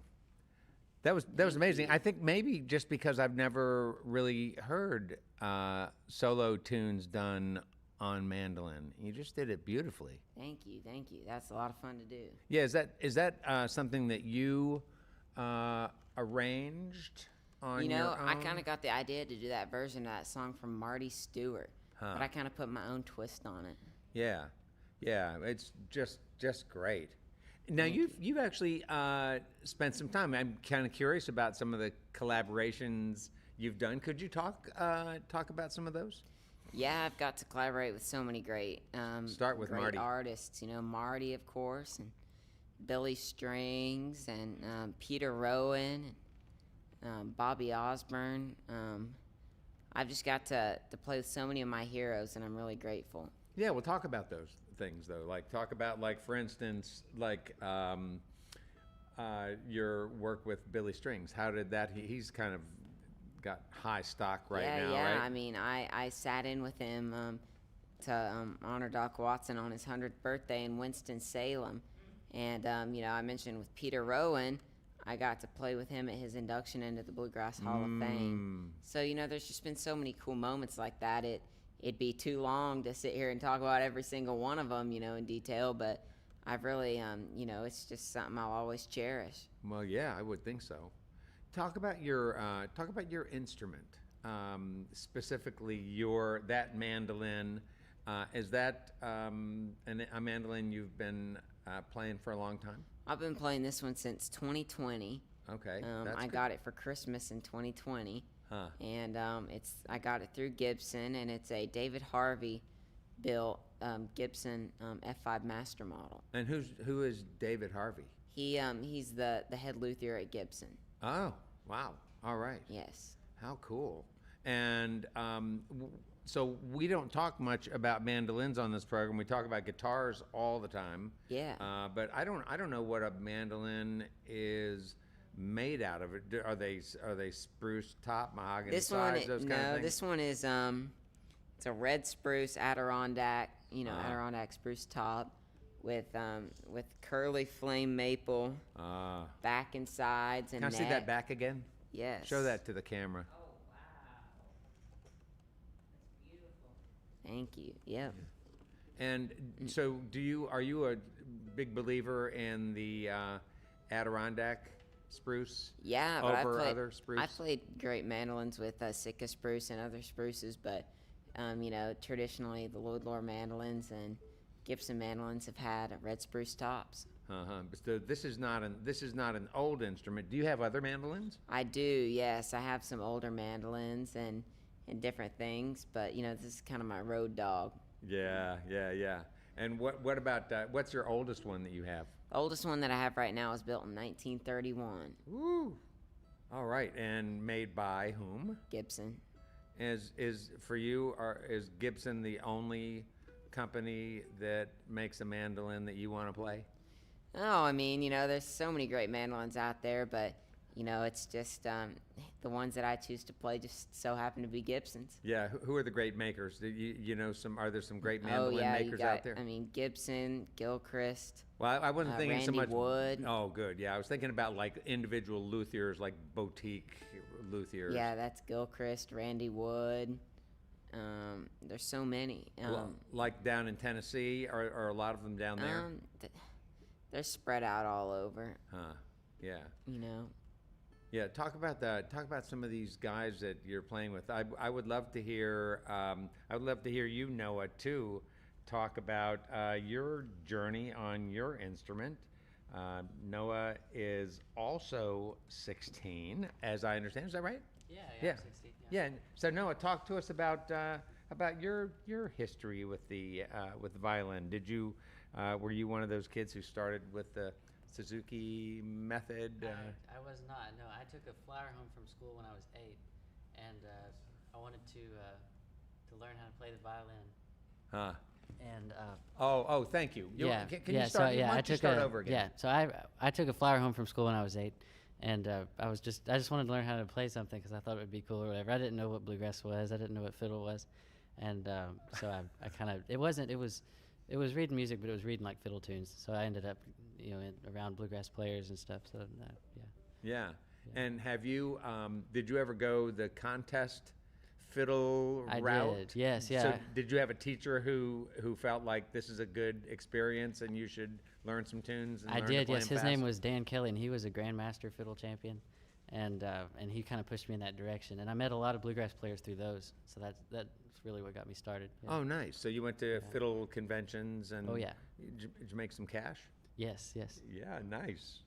That was amazing. I think maybe just because I've never really heard solo tunes done on mandolin. You just did it beautifully. Thank you. That's a lot of fun to do. Yeah, is that something that you arranged on your own? I kind of got the idea to do that version of that song from Marty Stuart, but I kind of put my own twist on it. Yeah, it's just great. Now you've actually spent some time. I'm kind of curious about some of the collaborations you've done. Could you talk about some of those? Yeah, I've got to collaborate with so many great Start with great Marty. artists. Marty, of course, and Billy Strings, and Peter Rowan, and Bobby Osborne. I've just got to play with so many of my heroes, and I'm really grateful. Yeah, we'll talk about those things though. Like talk about, like, for instance, like your work with Billy Strings. How did that? He's kind of got high stock now, yeah. right? I mean, I sat in with him to honor Doc Watson on his 100th birthday in Winston-Salem, and I mentioned with Peter Rowan, I got to play with him at his induction into the Bluegrass Hall of Fame. So there's just been so many cool moments like that. It'd be too long to sit here and talk about every single one of them, in detail, but I've really, it's just something I'll always cherish. Well, yeah, I would think so. Talk about your instrument, specifically that mandolin. Is that a mandolin you've been playing for a long time? I've been playing this one since 2020. Okay, I got it for Christmas in 2020, and I got it through Gibson, and it's a David Harvey built Gibson F5 master model. And who is David Harvey? He's the head luthier at Gibson. Oh, wow. All right. Yes. How cool. And so we don't talk much about mandolins on this program. We talk about guitars all the time. Yeah. But I don't know what a mandolin is made out of. Are they spruce top, mahogany sides, those kind of things? This one is it's a red spruce Adirondack, Adirondack spruce top with curly flame maple back and sides and Can I see neck. that back again? Yes. Show that to the camera. Oh, wow. That's beautiful. Thank you. Yep. And so are you a big believer in the Adirondack spruce? Yeah, but over other spruce? I played great mandolins with Sitka spruce and other spruces, but traditionally the Lloyd Loar mandolins and Gibson mandolins have had red spruce tops. So this is not an old instrument. Do you have other mandolins? I do, yes. I have some older mandolins and different things, but this is kind of my road dog. Yeah. And what about what's your oldest one that you have? The oldest one that I have right now was built in 1931. Woo! All right, and made by whom? Gibson. Is for you, is Gibson the only company that makes a mandolin that you want to play? Oh, I mean, there's so many great mandolins out there, but it's just the ones that I choose to play just so happen to be Gibsons. Yeah, who are the great makers? Do you know some? Are there some great mandolin makers out there? I mean, Gibson, Gilchrist. Well, I wasn't thinking so Randy much. Wood. Oh, good. Yeah, I was thinking about like individual luthiers, like boutique luthiers. Yeah, that's Gilchrist, Randy Wood. There's so many. Like down in Tennessee, are a lot of them down there? They're spread out all over. Huh. Yeah. Yeah, talk about some of these guys that you're playing with. I would love to hear you, Noah, too, talk about your journey on your instrument. Noah is also 16, as I understand. Is that right? Yeah, I'm 16. Yeah. And so Noah, talk to us about your history with the violin. Were you one of those kids who started with the Suzuki method? I was not. No, I took a flower home from school when I was 8, and I wanted to learn how to play the violin. Huh. And thank you. Can yeah. you start? So yeah, why I don't you took start over again? Yeah. So I took a flower home from school when I was 8, and I just wanted to learn how to play something because I thought it would be cool or whatever. I didn't know what bluegrass was. I didn't know what fiddle was, and so I kind of it was reading music, but it was reading like fiddle tunes. So I ended up around bluegrass players and stuff. So Yeah. And have you? Did you ever go the contest fiddle route? I did. Yes. Yeah. So did you have a teacher who felt like this is a good experience and you should learn some tunes? And I learn to did. play Yes. them His name fast? was Dan Kelly, and he was a grandmaster fiddle champion, and he kind of pushed me in that direction. And I met a lot of bluegrass players through those. So that's really what got me started. Yeah. Oh, nice. So you went to fiddle conventions and Oh, yeah. Did you make some cash? Yes. Yeah, nice.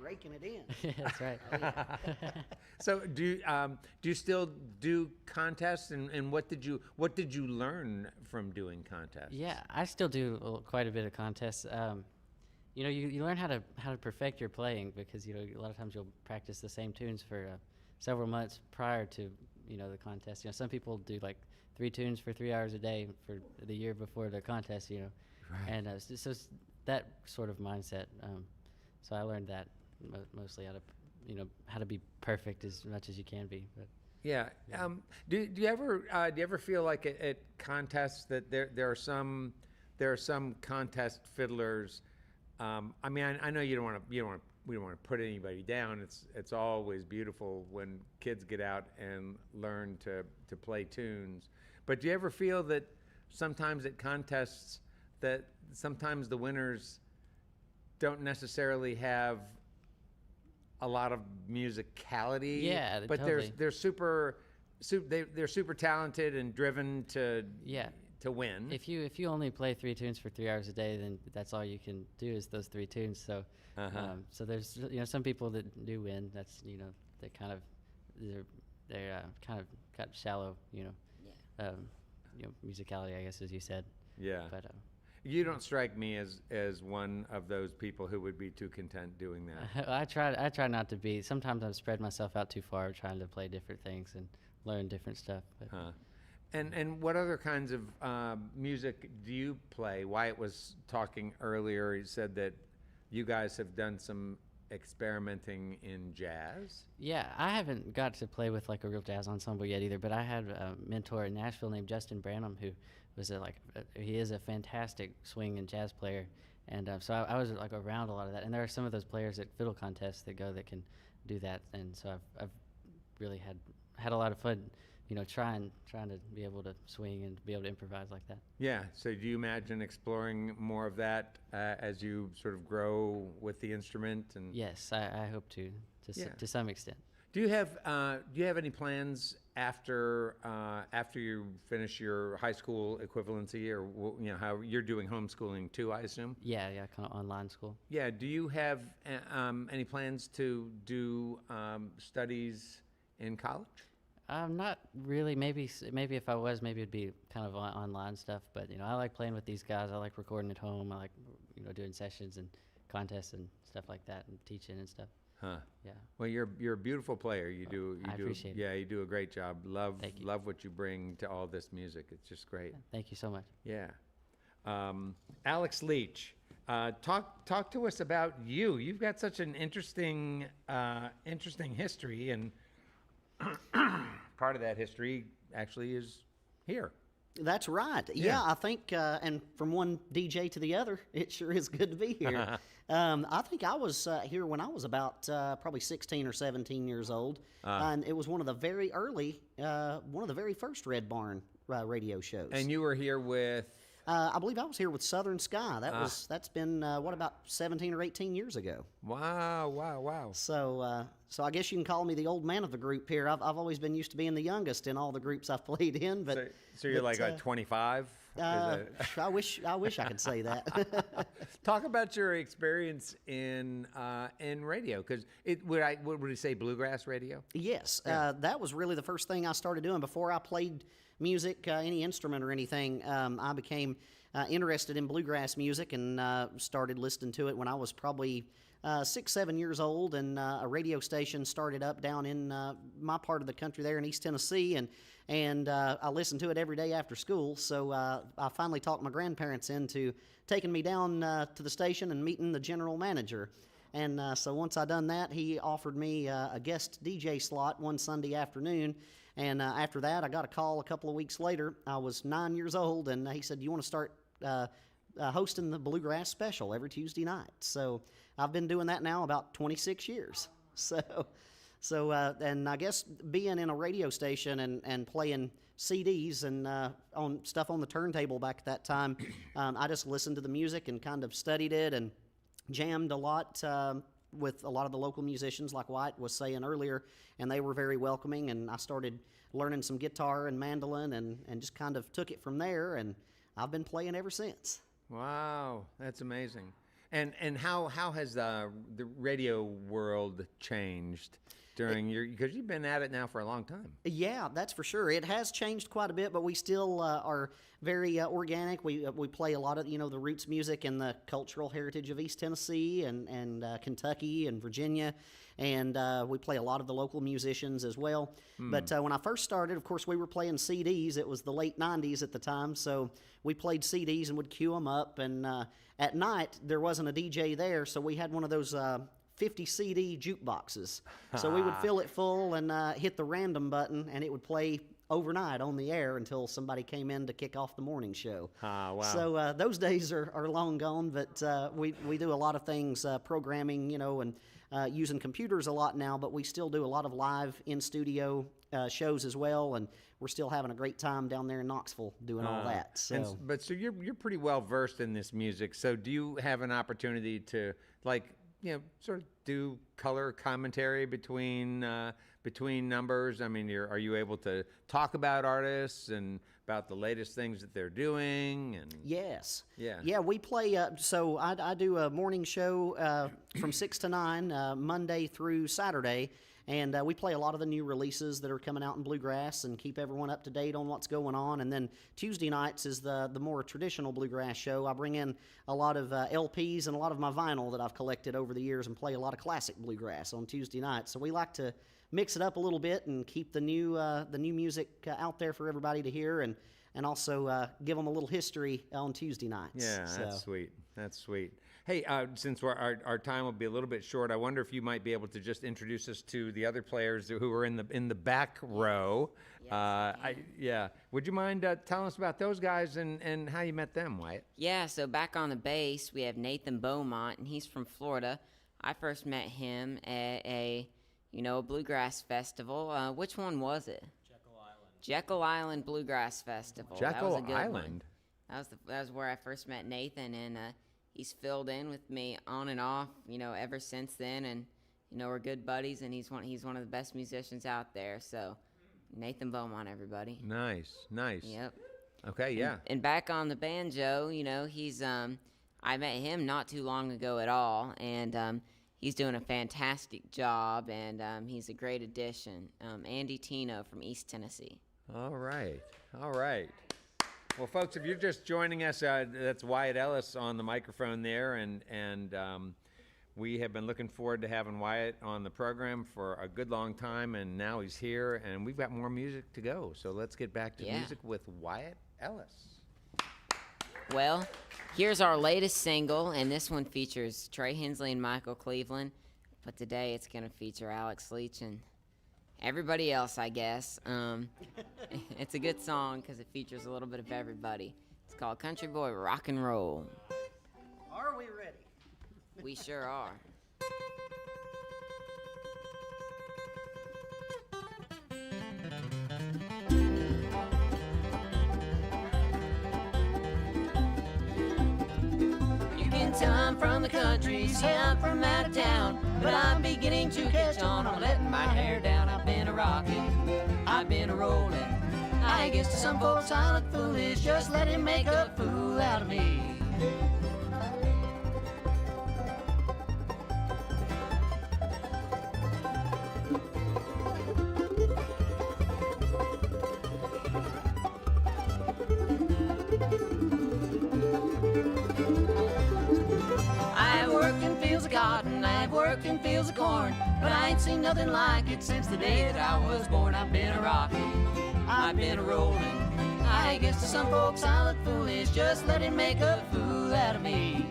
Raking it in. That's right. So do you still do contests and what did you learn from doing contests? Yeah, I still do quite a bit of contests. You learn how to perfect your playing because a lot of times you'll practice the same tunes for several months prior to the contest. Some people do like 3 tunes for 3 hours a day for the year before the contest. Right. And so it's that sort of mindset. So I learned that mostly how to be perfect as much as you can be. But Yeah. Do you ever feel like at contests that there are some contest fiddlers? I mean, I know we don't want to put anybody down. It's always beautiful when kids get out and learn to play tunes. But do you ever feel that sometimes at contests that sometimes the winners don't necessarily have a lot of musicality? Yeah, but totally. they're super talented and driven to win. If you only play 3 tunes for 3 hours a day, then that's all you can do is those 3 tunes. So so there's some people that do win. That's they kind of they're kind of got shallow musicality, I guess, as you said. Yeah. But you don't strike me as one of those people who would be too content doing that. I try not to be. Sometimes I've spread myself out too far trying to play different things and learn different stuff. But. And what other kinds of music do you play? Wyatt was talking earlier. He said that you guys have done some experimenting in jazz. Yeah, I haven't got to play with like a real jazz ensemble yet either, but I had a mentor in Nashville named Justin Branham who was he is a fantastic swing and jazz player, and so I was like around a lot of that. And there are some of those players at fiddle contests that can do that, and so I've really had a lot of fun, trying to be able to swing and be able to improvise like that. Yeah. So do you imagine exploring more of that as you sort of grow with the instrument? And Yes, I hope to some extent. Do you have any plans after you finish your high school equivalency, or how you're doing homeschooling too? I assume. Yeah, kind of online school. Yeah. Do you have any plans to do studies in college? Not really. Maybe if I was, maybe it'd be kind of online stuff. But I like playing with these guys. I like recording at home. I like doing sessions, and contests and stuff like that, and teaching and stuff. Huh. Yeah. Well, you're a beautiful player. You do. I appreciate it. Yeah, you do a great job. Thank you. Love what you bring to all this music. It's just great. Thank you so much. Yeah. Alex Leach, talk to us about you. You've got such an interesting history, and part of that history actually is here. That's right. Yeah. I think, and from one DJ to the other, it sure is good to be here. I think I was here when I was about probably 16 or 17 years old, and it was one of the very early, one of the very first Red Barn radio shows. And you were here with. I believe I was here with Southern Sky. That's been what, about 17 or 18 years ago. Wow. So I guess you can call me the old man of the group here. I've always been used to being the youngest in all the groups I've played in. But So you're like 25? I wish I could say that. Talk about your experience in radio, because would we say bluegrass radio? Yes, that was really the first thing I started doing before I played music, any instrument or anything. I became interested in bluegrass music and started listening to it when I was probably 6, 7 years old, and a radio station started up down in my part of the country there in East Tennessee, and I listened to it every day after school. So I finally talked my grandparents into taking me down to the station and meeting the general manager. And so once I done that, he offered me a guest DJ slot one Sunday afternoon. And after that, I got a call a couple of weeks later. I was 9 years old, and he said, "You want to start hosting the Bluegrass Special every Tuesday night?" So I've been doing that now about 26 years. So and I guess being in a radio station and playing CDs and on stuff on the turntable back at that time, I just listened to the music and kind of studied it and jammed a lot with a lot of the local musicians, like Wyatt was saying earlier, and they were very welcoming, and I started learning some guitar and mandolin and just kind of took it from there, and I've been playing ever since. Wow, that's amazing. And how has the radio world changed during because you've been at it now for a long time? Yeah, that's for sure. It has changed quite a bit, but we still are very organic. We play a lot of the roots music and the cultural heritage of East Tennessee and Kentucky and Virginia, and we play a lot of the local musicians as well. But when I first started, of course, we were playing CDs. It was the late 90s at the time, so we played CDs and would queue them up. And at night, there wasn't a DJ there, so we had one of those 50 CD jukeboxes. So we would fill it full and hit the random button, and it would play overnight on the air until somebody came in to kick off the morning show. Wow. So those days are long gone, but we do a lot of things, programming, and using computers a lot now, but we still do a lot of live in-studio shows as well, and we're still having a great time down there in Knoxville doing all that. So. So you're pretty well versed in this music. So do you have an opportunity to sort of do color commentary between numbers? I mean, are you able to talk about artists and about the latest things that they're doing? And yes, yeah, we play. So I do a morning show from 6 to 9 Monday through Saturday. And we play a lot of the new releases that are coming out in bluegrass and keep everyone up to date on what's going on. And then Tuesday nights is the more traditional bluegrass show. I bring in a lot of LPs and a lot of my vinyl that I've collected over the years and play a lot of classic bluegrass on Tuesday nights. So we like to mix it up a little bit and keep the new music out there for everybody to hear, and also give them a little history on Tuesday nights. Yeah, that's sweet. That's sweet. Hey, since our time will be a little bit short, I wonder if you might be able to just introduce us to the other players who are in the back row. Yes, Would you mind telling us about those guys and how you met them, Wyatt? Yeah, so back on the bass, we have Nathan Beaumont, and he's from Florida. I first met him at a bluegrass festival. Which one was it? Jekyll Island Bluegrass Festival. That was a good Island? One. That was where I first met Nathan, and he's filled in with me on and off, ever since then, and we're good buddies, and he's one of the best musicians out there. So, Nathan Beaumont, everybody. Nice. Yep. Okay, yeah. And back on the banjo, he's I met him not too long ago at all, and he's doing a fantastic job, and he's a great addition. Andy Tino from East Tennessee. All right. Well, folks, if you're just joining us, that's Wyatt Ellis on the microphone there, and we have been looking forward to having Wyatt on the program for a good long time, and now he's here, and we've got more music to go. So let's get back to music with Wyatt Ellis. Well, here's our latest single, and this one features Trey Hensley and Michael Cleveland, but today it's going to feature Alex Leach and everybody else, I guess. It's a good song because it features a little bit of everybody. It's called Country Boy Rock and Roll. Are we ready? We sure are. You can tell I'm from the country, say I'm from out of town, but I'm beginning to catch on. I'm letting my hair down. I've been a rockin', I've been a rollin'. I guess to some folks I look foolish, just let him make a fool out of me. I've worked in fields of cotton, I've worked in fields of corn, but I ain't seen nothing like it since the day that I was born. I've been a rockin', I've been a rollin'. I guess to some folks I look foolish, just let him make a fool out of me.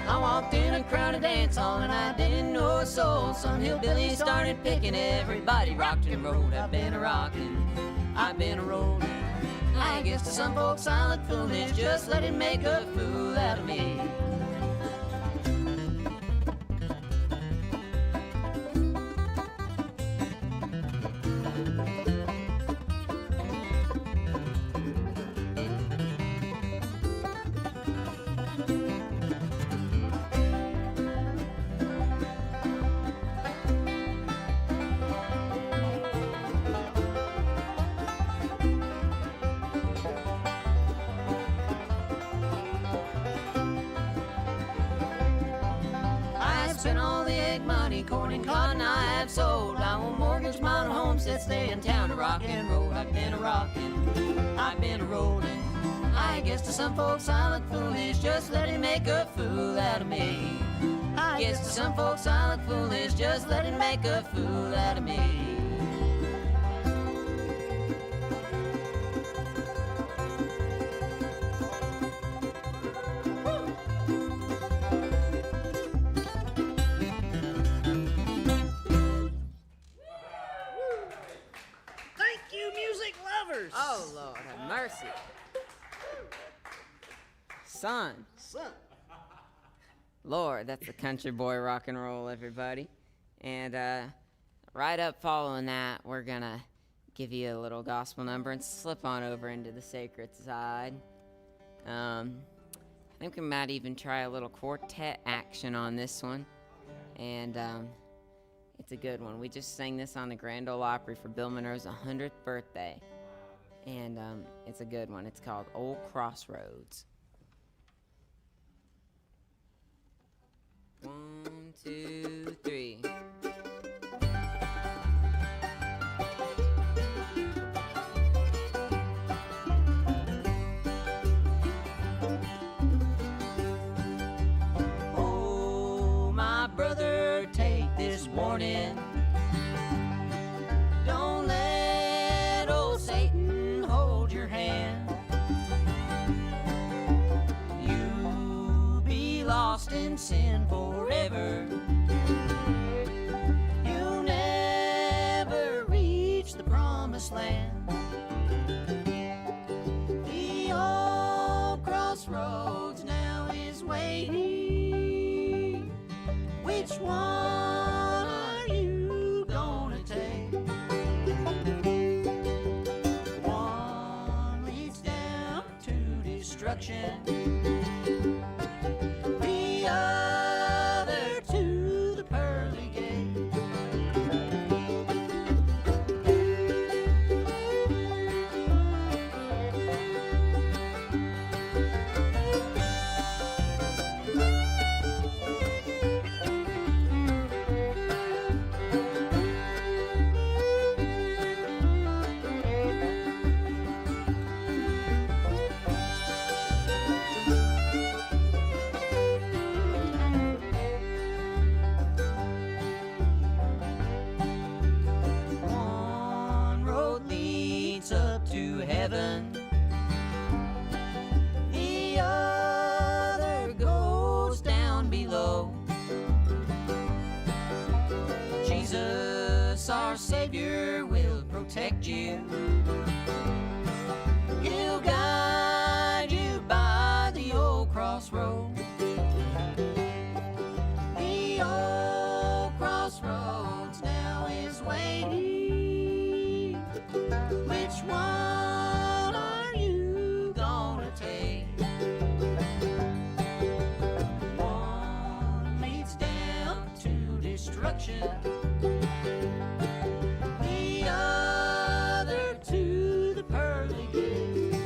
I walked in a crowded dance hall and I didn't know a soul. Some hillbilly started picking, everybody rocked and rolled. I've been a rockin', I've been a rollin'. I guess to some folks I look foolish, just let him make a fool out of me. Corn and cotton I have sold. I will mortgage my own homestead, stay in town to rock and roll. I've been a rockin', I've been a rollin'. I guess to some folks I look foolish, just let him make a fool out of me. I guess to some folks I look foolish, just let him make a fool out of me. Oh, Lord, have mercy. Son. Lord, that's the Country Boy Rock and Roll, everybody. And right up following that, we're going to give you a little gospel number and slip on over into the sacred side. I think we might even try a little quartet action on this one. And it's a good one. We just sang this on the Grand Ole Opry for Bill Monroe's 100th birthday. And it's a good one. It's called Old Crossroads. 1, 2, 3. Oh, my brother, take this warning. Don't let old Satan hold your hand. You'll be lost in sin forever. You'll never reach the promised land. The old crossroads now is waiting. Which one are you gonna take? One leads down to destruction, the other to the pearly gate. our Savior will protect you. He'll guide you by the old crossroad. The old crossroads now is waiting. Which one are you gonna take? One leads down to destruction. The other to the pearly gate.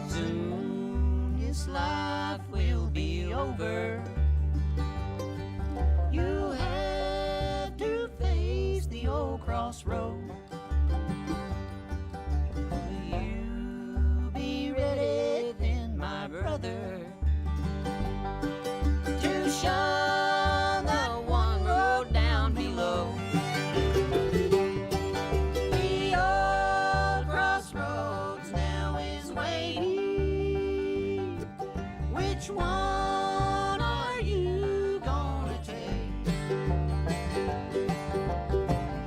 Soon this life will be over. You have to face the old crossroad. Will you be ready then, my brother, to shun that one road down below? The old crossroads now is waiting. Which one are you gonna take?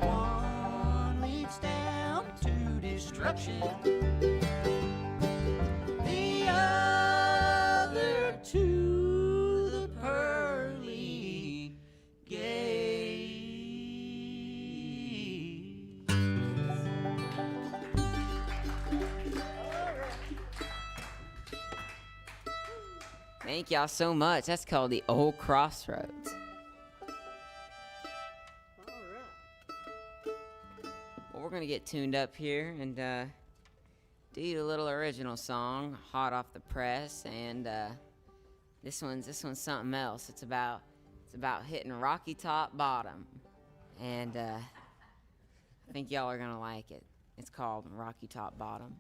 One leads down to destruction. The other to the pearly gate. Thank y'all so much. That's called the Old Crossroads. Well, we're gonna get tuned up here and do you a little original song, hot off the press, and this one's something else. It's about hitting rocky top bottom, and I think y'all are gonna like it. It's called Rocky Top Bottom.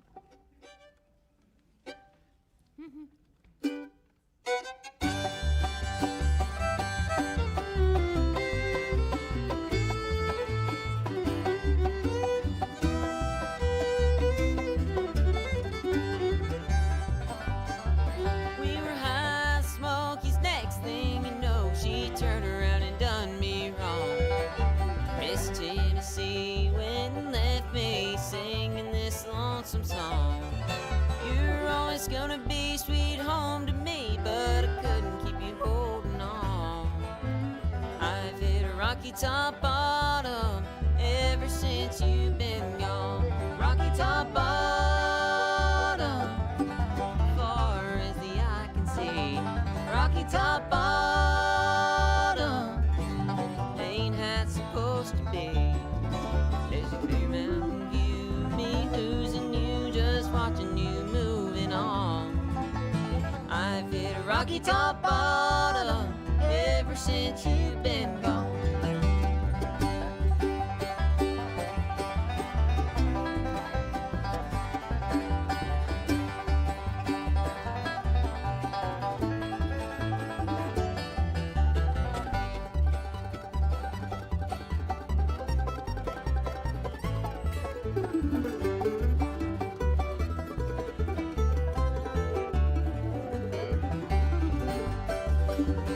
We were high Smokies, next thing you know, she turned around and done me wrong. Miss Tennessee went and left me singing this lonesome song. You're always gonna be sweet home to me, but I couldn't keep you holding on. I've hit a rocky top bottom ever since you've been gone. Rocky top bottom, far as the eye can see. Rocky top bottom, ain't how it's supposed to be. There's a clear mountain view, me losing you, just watching you moving on. I've hit a rocky top bottom ever since you've been gone.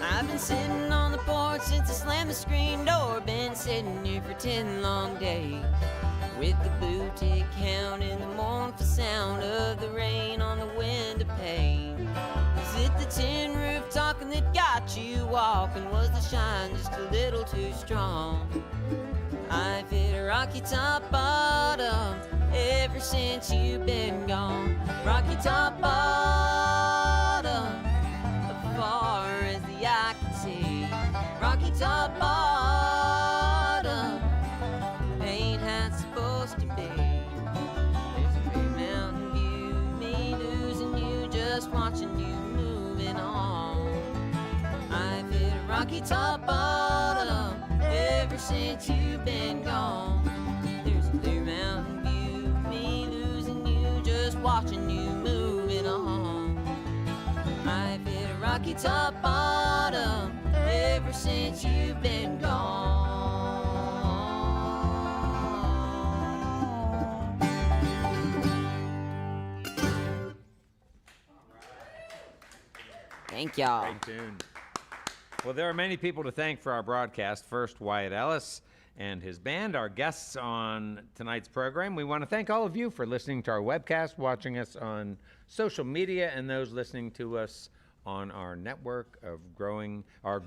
I've been sitting on the porch since I slammed the screen door. Been sitting here for 10 long days, with the blue tick hound and the mournful sound of the rain on the window pane. Is it the tin roof talking that got you walking? Was the shine just a little too strong? I've hit a rocky top bottom ever since you've been gone. Rocky top bottom, as far as the eye can see. Rocky top bottom, ain't how it's supposed to be. There's a big mountain view, me losing you, just watching you moving on. I've hit a rocky top bottom ever since you've been gone. There's a clear mountain view, me losing you, just watching you moving on. I've hit a rocky top bottom ever since you've been gone. Thank y'all. Great tune. Well, there are many people to thank for our broadcast. First, Wyatt Ellis and his band, our guests on tonight's program. We want to thank all of you for listening to our webcast, watching us on social media, and those listening to us on our network of our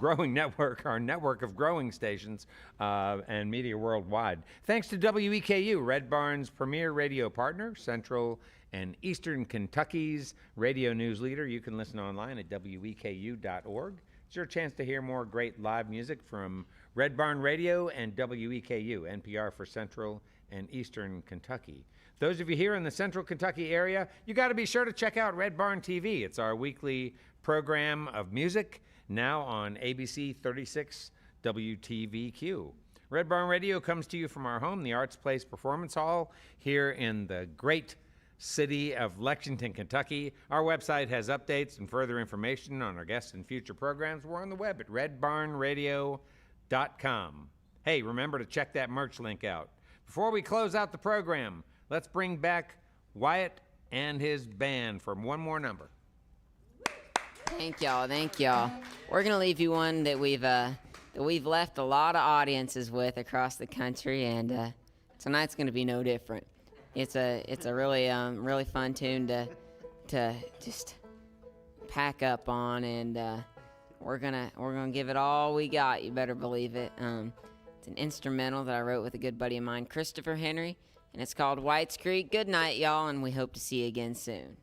network of growing stations and media worldwide. Thanks to WEKU, Red Barn's premier radio partner, Central and Eastern Kentucky's radio news leader. You can listen online at weku.org. It's your chance to hear more great live music from Red Barn Radio and WEKU, NPR for Central and Eastern Kentucky. Those of you here in the Central Kentucky area, you got to be sure to check out Red Barn TV. It's our weekly program of music, now on ABC 36 WTVQ. Red Barn Radio comes to you from our home, the Arts Place Performance Hall, here in the great city of Lexington, Kentucky. Our website has updates and further information on our guests and future programs. We're on the web at redbarnradio.com. Hey, remember to check that merch link out. Before we close out the program, let's bring back Wyatt and his band for one more number. Thank y'all. We're gonna leave you one that we've left a lot of audiences with across the country, and tonight's gonna be no different. It's a really fun tune to just pack up on, and we're gonna give it all we got. You better believe it. It's an instrumental that I wrote with a good buddy of mine, Christopher Henry, and it's called White's Creek. Good night, y'all, and we hope to see you again soon.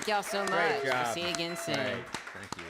Thank y'all so much. Great job. We'll see you again soon. Great. Thank you.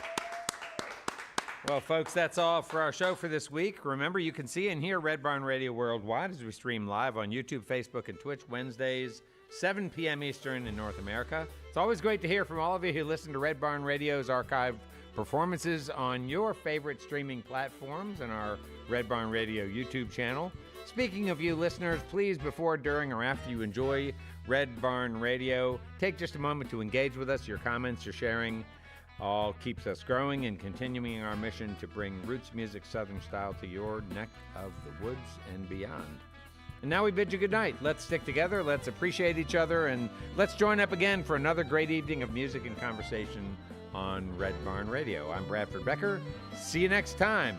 Well, folks, that's all for our show for this week. Remember, you can see and hear Red Barn Radio worldwide as we stream live on YouTube, Facebook, and Twitch Wednesdays, 7 p.m. Eastern in North America. It's always great to hear from all of you who listen to Red Barn Radio's archived performances on your favorite streaming platforms and our Red Barn Radio YouTube channel. Speaking of you listeners, please, before, during, or after you enjoy Red Barn Radio, take just a moment to engage with us. Your comments, your sharing, all keeps us growing and continuing our mission to bring roots music Southern style to your neck of the woods and beyond. And now we bid you good night. Let's stick together, let's appreciate each other, and let's join up again for another great evening of music and conversation on Red Barn Radio. I'm Bradford Becker. See you next time.